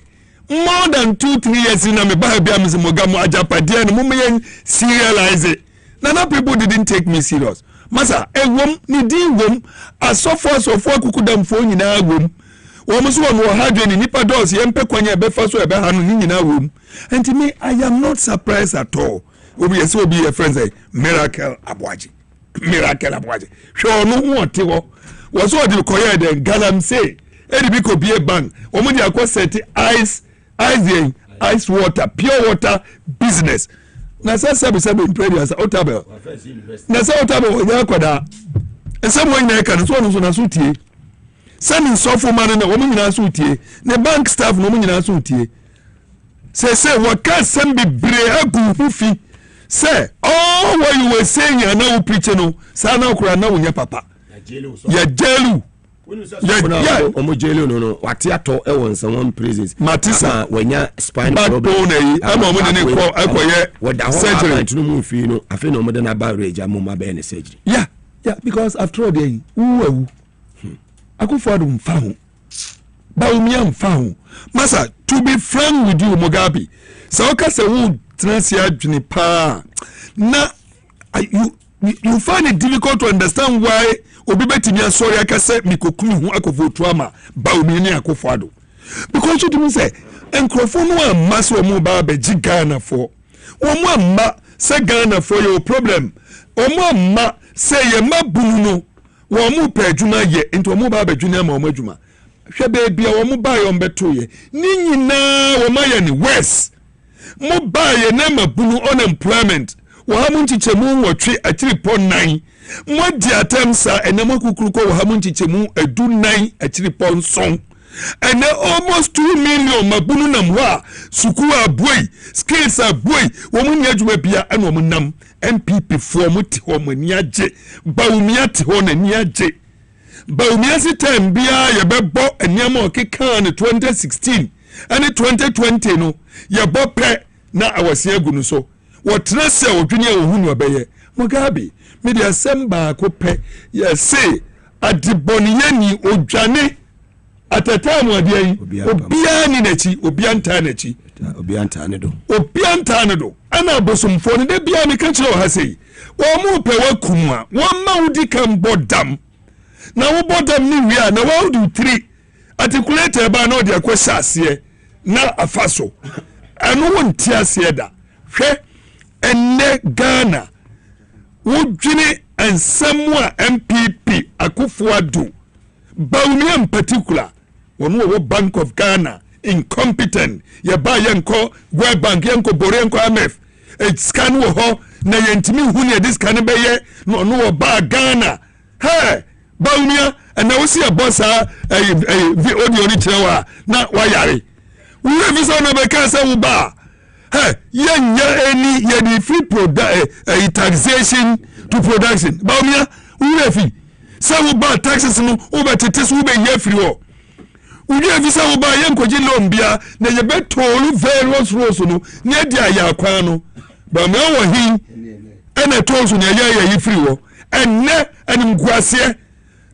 More than 2-3 years in me ba bia me Mugabe Ajapade no me serialize it. Nana people didn't take me serious. masa ewom ni din wom asofo akukudamfo nyina wom wo mo so no hadwe ni nipa dos yempe kwanya befa so ebe ha no nyina wom enti me I am not surprised at all obi yesi obi your friends say miracle abwaji hwe no ho ote ho wo so odi koye den galam say edi bi ko bie bank wo mo di akoseti ice water pure water business na sabe in as otabel na say otabel ya kwada ensem wo nyina ka no so na so tie sani sofo man na wo nyina so tie ne bank staff no nyina so tie say what can sem be bre agu hufi say all what you were saying ya na wo preach no sa na okura na wo nya papa ya jelu omo jelu no wate ato e won some prisons matisa wanya spine problem ama mo ne ko akoye surgery tunu mu fi no afi no mo de na ba reja mo ma be ne surgery yeah because after all dey wu akufo do mfa ho ba umia mfa ho masa to be frank with you Mugabe so ka se wu transi adwene pa na you find it difficult to understand why obi betimi asori akase mikokumi hu akovotu ama ba umia ne akufo ado because you do say enkrofo no amma so mo ba be Ghana for omo amma se Ghana for your problem omo amma se ye mabunu no wo mu pa adwuma ye enti wo mu ba badwuna ma wo adwuma hwe be bia wo mu ba yo mbeto ye ni nyina wo ma ye ni west mu ba ye na mabunu unemployment wo ha mu nchichemu wotwe akiri pon 9 mo di atemsa enema kukuru ko wo ha mu nchichemu edu 9 akiri pon son and almost 2 million mabunu nam wa suku aboi skills aboi wo mu nya adwuma bia ena wo mu nam MPP for muti ho mani age baumia te ho na ni age baumia si time bia ye bebo eniam okeka ne 2016 and 2020 no ye bope na awase agunu so wotena se odwene ohunu obeye Mugabe media semba ko pe ye say adiboniye ni odwane atatamu adian obia ni nachi obia nta nachi obia nta ne do ana bosomfo ne de bia me ka kire o ha sei wo mu pe wakum a wo ma wudi kan bodam na wo bodam ni wi na wo do 3 articulator ba na o de akwasa ase na afaso anu won ti ase da hwe enne Ghana wo dwene ensamwa MPP Akufo-Addo Bawumia in particular wo Bank of Ghana incompetent ye ba yenko World Bank yenko Borenko MF scan wo ho na yentimi hu ne this can be ye no wo ba Ghana hey Bawumia and now see a boss audio ni trewa na wayare we visa na be ka say wo ba hey yenya any ye the free taxation to production Bawumia we refi say wo ba taxes no wo be tete wo be ye free wo uye visa wo ba ye nkoji lombia na ye betolu various roles no ne dia ya kwan no ba me wo hi ene tolso ne ye free wo enne enim guase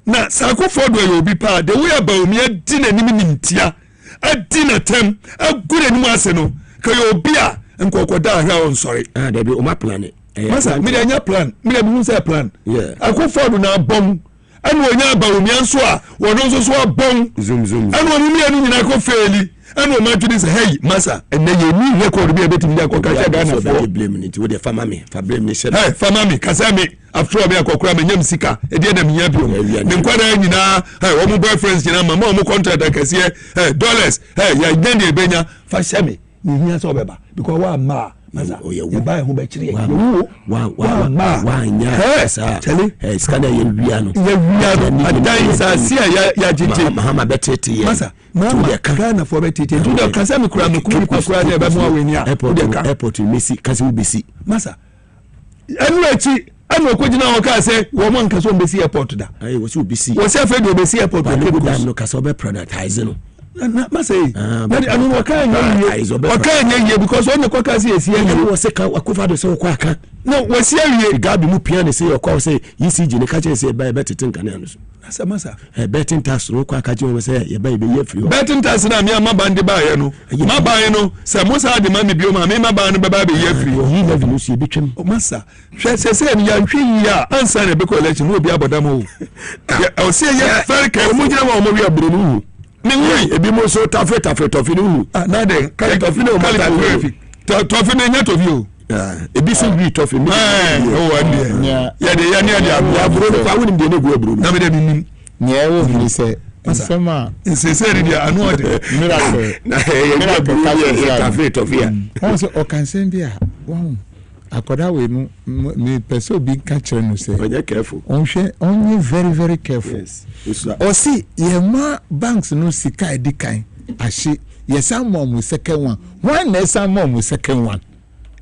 na Akufo-Addo ye obi pa de we Bawumia di na nim nimtia adi na tem agure nim ase no ka ye obi a nkokoda ahwa on sorry there be o ma plan masa me anya plan me be say plan Akufo-Addo na bom anu onya Bawumia nso a wono nso so abon zoom anu onu anu nyina ko faili anu ma twini say hey masa enne ye ni record bi ebetimi dia ko ka sha Ghana for blame ni wo de fama me fa blame ni hey fama me kasa me after all be akokura me nyam sika e de na me nya bio ne nkwada nyina hey wo mu boyfriends nyina mama wo mu contract akase hey dollars hey ya nyande ebenya fa sha me ni hia so beba because wa ma masa ye ba hu be kire ye wa nya sa scanner ye wia no adan sa sia ya jiji mahama betete ye masa mama Ghana for betete tu de kasa me kura me kura de ba mu aweni a airport mesi kasi ubesi masa enu echi anu okojina ho ka se wo mo nkaso mbesi airport da wo si ubesi wo se afa de obesi airport no kasa obe productize no Maase. But I mean, okay, because when the quacker says, you was a cover so quacker. No, was here, Gabi Mupian say, or call say, you see, Jenny Catcher say, by better think canals. That's a massa. A betting task, no quacker, you say, your baby, if you betting task, and I'm a band bayano. My bayano, Samosa, the mammy, my band, baby, if you never you see, bitch, massa. She said, ya answer a book election will be about them. I'll say, yeah, very careful, Muja Bruno. Niwe ebi mo so tafe tofinu na de kali tofinu mo tafe tofinu net of you ebi so bi tofinu o wa ni ya de ya ni aburo no kwa woni de ne go aburo na me de nim ni e wo ni se nsema nsese ri dia anu ode miracle na miracle ka tafe tofia won so o kan sem bia won akoda we no me person bi ka kire no say be careful on very very careful. Yes. O see yema banks no sika edikan ahye yesa mom second one when yesa mom second one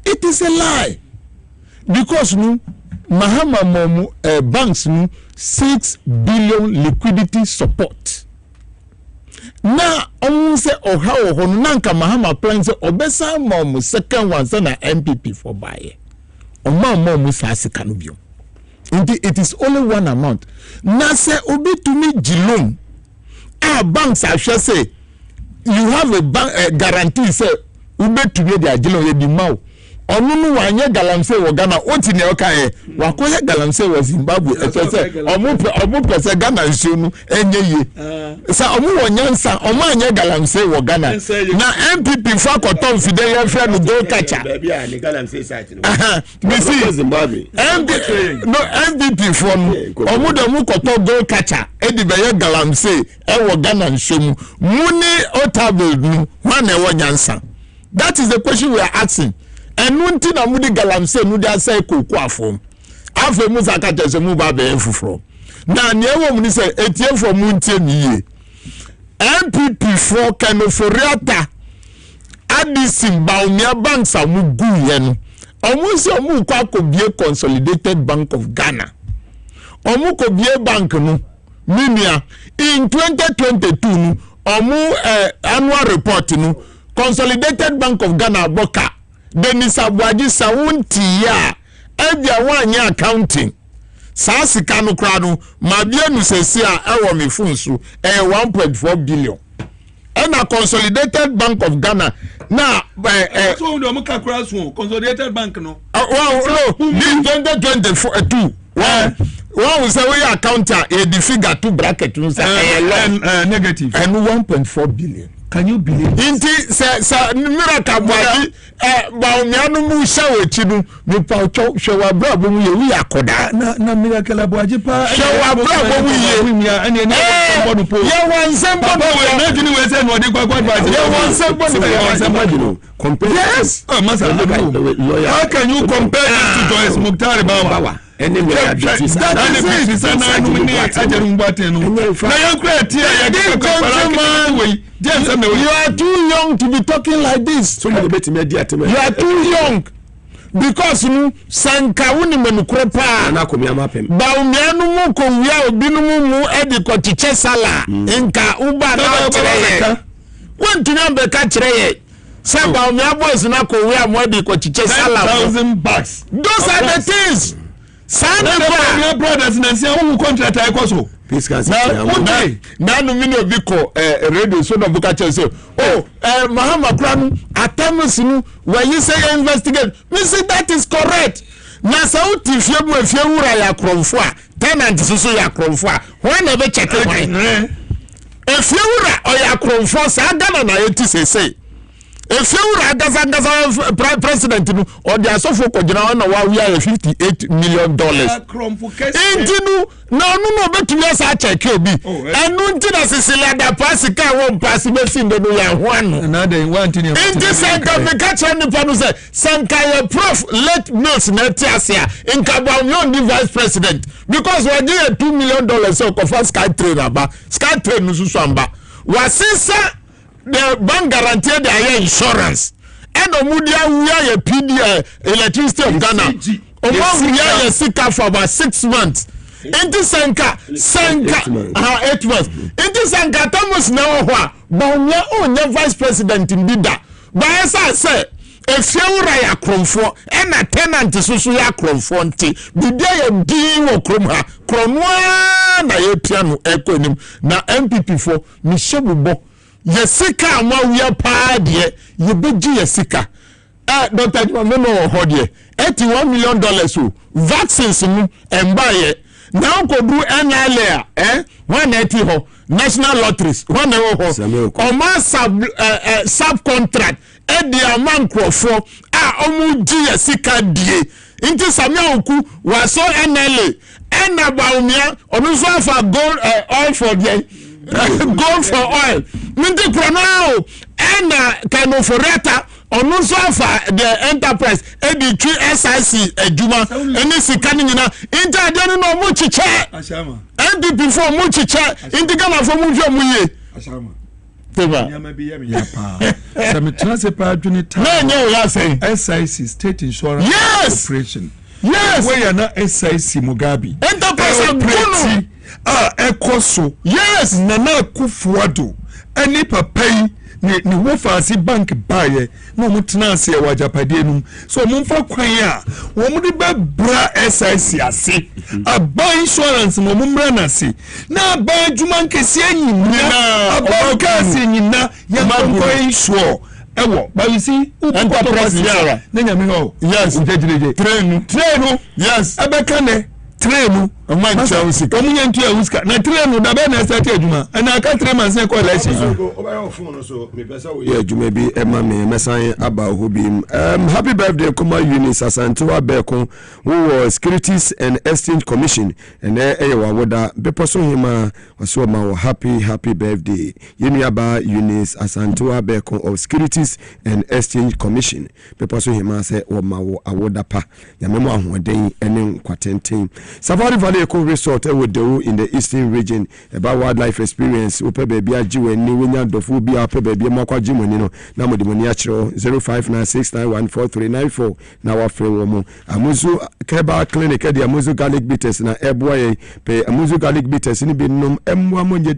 it is a lie because no mahama mom banks no 6 billion liquidity support na on say oha oho no nanka mahama plan say obesa mom second one say na MPP for buy o mom sa sika no bio. It is only one amount. Now say obi to me jilum. Our banks are sure say you have a bank guarantee say obi to me their jilum ye di mau. Onunu wanye galamse wo Ghana oti ne oka e wakoye galamse wo Zimbabwe say omu pese Ghana nsunu enye ye sa omu wonyansa omu anye galamse wo Ghana na MPP fa koton fide ye fre no go catcher baby a ni galamse site no see Zimbabwe MPP from omu do mu koton go catcher e di be ye galamse e wo Ghana nsunu muni otable nu man e wonyansa. That is the question we are asking. And nunti na mudi galamse nudi asai koku afom afo mu zakata se mu ba be fufuro na ne ewo mu ni se etie fo mu ntie niye MPP for kanoforiata adisim baumia banks amu gu ye no omu se omu kwa kobie Consolidated Bank of Ghana omu kobie bank no minia in 2022 no omu annual report no Consolidated Bank of Ghana boka Denis Abwaji sawunti ya ebia wanye accounting saa sika no kra no mabia nu sesi a ewo me funsu 1.4 billion na Consolidated Bank of Ghana na so do mo kakra so Consolidated Bank no no in 2022 wow say we accountant e the figure to bracket no say negative and 1.4 billion. Can you believe inti sa miracle body ba omianu mu shawo chinu mi pa cho shawa bra bo mu ye wi akoda na miracle abwaje pa shawa bra bo mu ye wi ya ene somebody po ye wan somebody we na jini we say no dey kwakwa ba ye wan somebody no compare yes masa how can you compare it to Joyce Mukhtar Baba any liabilities that is na no ni ajeru mbate no na yan create ya you are too young to be talking like this. You are too young because nu sanka woni menukro pa na komia mapem ba umianu mu ko wia obinu mu edi ko chiche sala nka uba na kire won tunya be ka kire ye say ba umia boys na ko wia mu edi ko chiche sala 10,000 bucks. Those are the things. Your brothers na say who contract I koso na no mini obi ko radio so no buka che say Mahama Kranu atamsinu when you say investigate me say that is correct na so tifie mu afie wura ya kromfo a tenant so ya kromfo a when na be check why afie wura o ya kromfo sa Ghana na yeti say if you were a president or the asofo kojina na wa we are $58 million intinu no betumi asa check obi enu ntina Cecilia da pasika won pass be sin do ya ho anu na dey want ni inti sanka me catch any panu say sanka ye prof let notes na tiasia in kabam yon the vice president because we give $2 million so ko for sky train aba sky train no susu amba wasisa the bank guaranteed their insurance and omudia we are PD electricity of Ghana omo we are sika for about 6 months Inti sanka 8 months. Inti sanka Thomas na ohwa ba onya vice president mbida. Ba esa say efiewura ya kromfo na tenant so ya kromfo nti bidia ya din wo krom ha kronwa na ye piano ekonim na MPP fo mishebubo yesika amawia pa de ye beji yesika Dr. Jumameno hodie $81 million o vaccines mu embaye now go do NLA 180 ho national lotteries one ho o ma sub contract dia man crofo omu gi yesika die inti samia oku waso NLA na baumia onu so afa gold oil for the gold for oil minti krono na kanoforeta onu so afa the enterprise ebi twi SIC ejuma eni sika ni nyina inti ade no mu chiche ashama and before mu chiche inti gana fo mu hwe mu ye ashama teba nyama bi yam ya pa some transfer adwini ta no ya say SIC state insurance corporation yes we are not SIC Mugabe enterprise operation ekoso yes nana kufuado eni papai ni wo fancy bank baye no mutena ase wa japade num so mumfa kwan a wo mu de bra SIC ase aba insurance mo mumra na ase na aba adwuma nkesi anyina aba kasi nyina ya ko insure ewo but you see enterprise yara na nyame ho yes train yes abeka ne train man chelsea omunye ntu awuska na train da be na start adwuma na aka 3 months e ko election obayo phone so me pesa we adwuma bi e ma me mesan aba hobim happy birthday Kuma Eunice Asantewa Beko wo Securities and Exchange Commission and e wa woda be poso hima waso ma happy birthday yemi aba Eunice Asantewa Beko of Securities and Exchange Commission be poso hima se wo ma wo awoda pa ya memo ahoden ene kwatenten Safari Valley Eco Resort with the in the eastern region about wildlife experience upe baby ajiwe ni wenya dofu bi ape baby makwa jimoni no na modimoni achiro 0596914394 na wafre womo amuzu keba clinic de amuzu garlic bitters na eboye pe amuzu garlic bitters ni binum emwa moja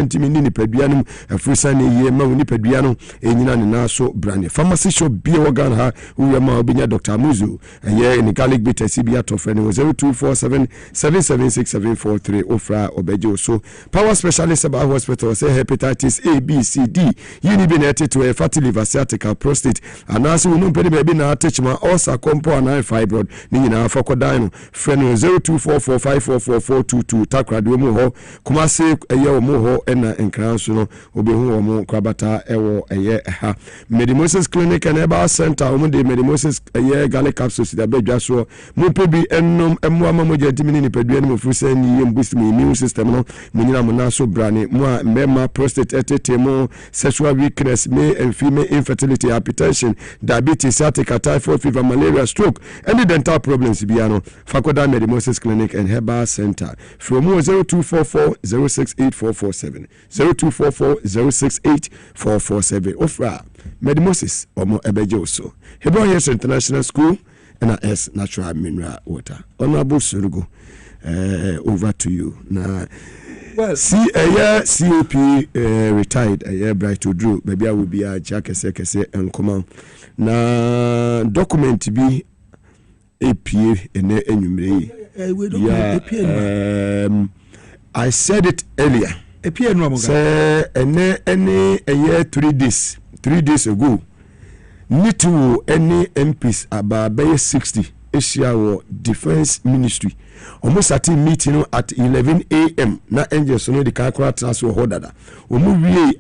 ntimi ni peduanum afrusa ne ye ma ni peduano enyina ne naso brand pharmacy shop bi organ ha uwe ma obinya Dr. Amuzu ye ni garlic bitters bi atofre ne 0247776743 ofra obejo so power specialist about hospital say hepatitis A B C D yini be net to a fatty liver sciatica prostate anase wonu pede be na atechma ulcer compo and fibroid ni nyina fakodan no friend 0244544422 takrado mu ho kuma se eye o mu ho na enkran so no obehu o mu kwabata ewo eye ha Medimosis clinic and herbal center o mu de Medimosis eye garlic capsules da bedwa so mu pebi ennom emwa mamoja timini ni pedua ni mfusa ni boost my immune system no munyina munaso brane mu a mema prostate etemo sexual weakness male and female infertility hypertension diabetes sciatica typhoid fever malaria stroke any dental problems biano fakoda Medimosis clinic and herbal center from 0244068447 0244068447 ofra Medimosis omo ebeje so Hebron Yes International School and S natural mineral water. Honorable Surugo, over to you. Now, well, see a year COP retired a year bright to Drew. Maybe I will be a jack and command. Now, document be APA and enumerate. I said it earlier. Say, any a year 3 days ago. Need to any MPs about 60 Asia Defense Ministry. Almost at a meeting at 11 a.m. Na angels no the calculate transfer order. We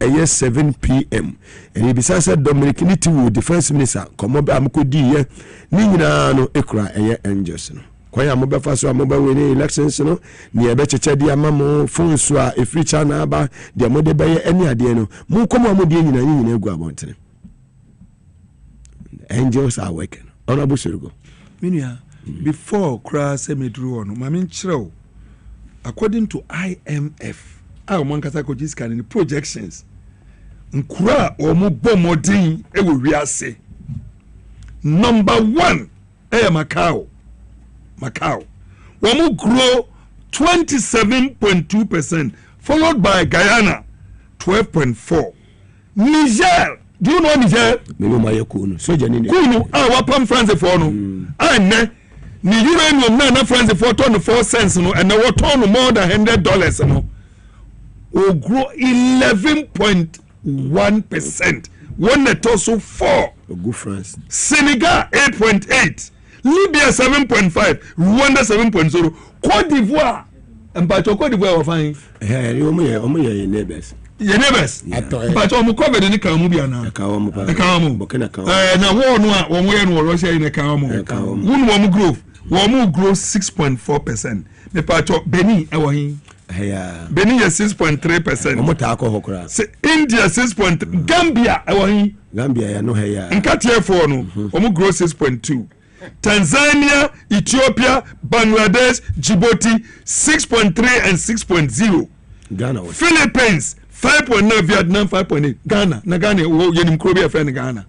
a year 7 p.m. And besides said Dominic need to Defense Minister come up amkodi ye nina no ekra a year angels no. Kwaya mobe faso mobe we elections no ni ebecheche dia mamo phone so a feature na aba dia mode beye any ade no. Mu komo amodi nyina egu abontene. Angels are working. Honorable Surugo. Minia, before Kra Semidru on, Mamin Chro, according to IMF, our Mankasako Jiskan in the projections, Nkura or Mubomodin, say. Number 1, Macau. Wamu grow 27.2%, followed by Guyana 12.4%. Niger, do you know Niger? Kunu, wapam France for no. And ni uranium na France for 24 cents no, and now turn more than $100 no. Will grow 11.1%. One net also 4. Good France. Senegal 8.8. Libya 7.5. Rwanda 7.0. Cote d'Ivoire. And by Cote d'Ivoire, fine. Your neighbors. Your neighbors. But I'm covered in the Kamubian. A Kamu. Now, one way and Russia in a Kamu. One growth. One grow 6.4%. The part of Benin, our Benin 6.3%. India 6.3%. Gambia, our Gambia, no hair. And Katia for no, grow 6.2%. Tanzania, Ethiopia, Bangladesh, Djibouti 6.3 and 6.0. Ghana. Philippines 5.9, Vietnam 5.8. Ghana, na Ghana, yenim krobia friend Ghana.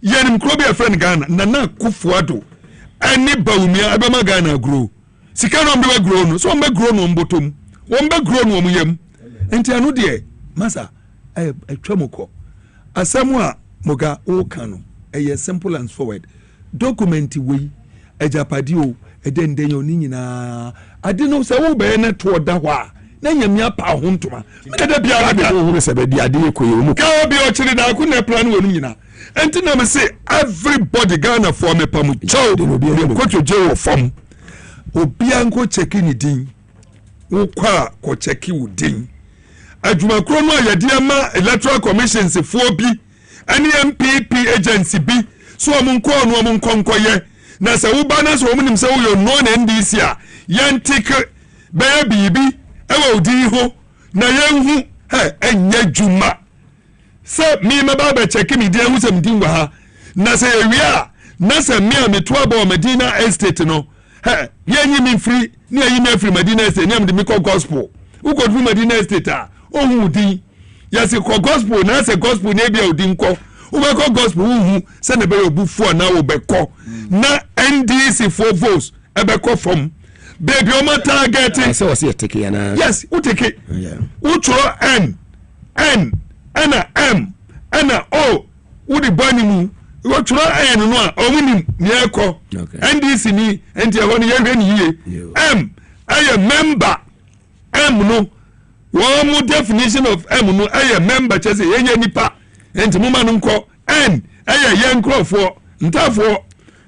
Yenim krobia friend Ghana. Nana Kufuado. Any Baumia, Abama Ghana grow. Sikano mbe grow no, so mbe grow no mbotom. Wombe grow no muyem. Enti anu de, masa, twamoko. Asamwa moga o kano. A simple and forward. Document we a japadio a dendenyo nina. I didn't know so be na to dawa. Na nyamia pa hontuma. Mede bia who sebedi ade ko yemu. Ka obi o chiri da ku na plan we nyina. Enti na me say everybody Ghana for me pamu. Chow ko to je wo fam. Obi anko check ni din. Wo kwa ko check wo din. Adwuma kro no ya dia ma Electoral Commission se fo bi. Ani MPP agency bi. So amunko no amunko ye na se wo ba na so omunim se wo yo no na NDC a yantik baby bi e wo di ho na yenhu enye dwuma se mi me ba check mi dia hu se mi din wa ha na se ewia na se mi a meto aba Medina Estate no yenyi mi free ni ayi me free Medina Estate ni am de mi call gospel wo go do Medina Estate a ohun din yes ko gospel na se gospel na bia odin ko ubeko gospel hu se na be obufu na ubeko na NDC for votes ebeko from baby o ma target so was take na yes u take utro n ana m ana o u di bani mu utro n no a omunim ni eko NDC ni enti e woni ye hwe ni yie m aye member m no one more definition of m no aye member chese yenye nipa enti muma no nko en aye yenkrofo ntafo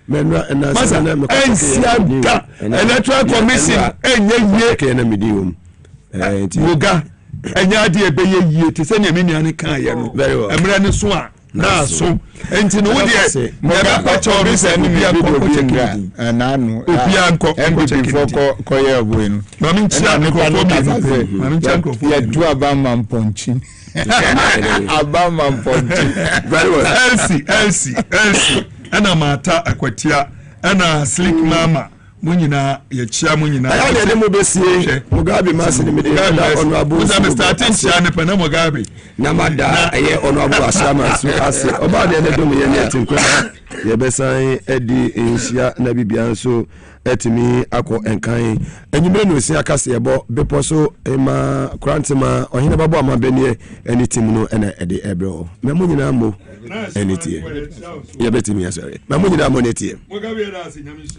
menra na sana ensiada Electoral Commission enye ke na medium enti yoga enye ade ebeye yie te se na menia ne kan ye no emre ne so a na so enti no wo de ya ba cho bi se ni bia ko check na anu obi anko before ko ye obo enu mami ntia ne ko mami ntia ko ya du abama mponchi abama mponchi very well LC ana mata akwatia ana slick mama munyina ya chia munyina ya de mo besie Mugabe Maase ni me de ono abu Mugabe starting chia ne pa na Mugabe na mada ye ono abu asama so ase oba de ne dom ye ne atinkwa ye besan edi enhia na bibia nso etimi akọ enkan enyimre no si akase ebo bepo so ema krantima ohine babo amabenie eni tim no ena ede ebro me munyina mo eni tie ye betimi asore me munyina mo netie Mugabe ra asi nyamisha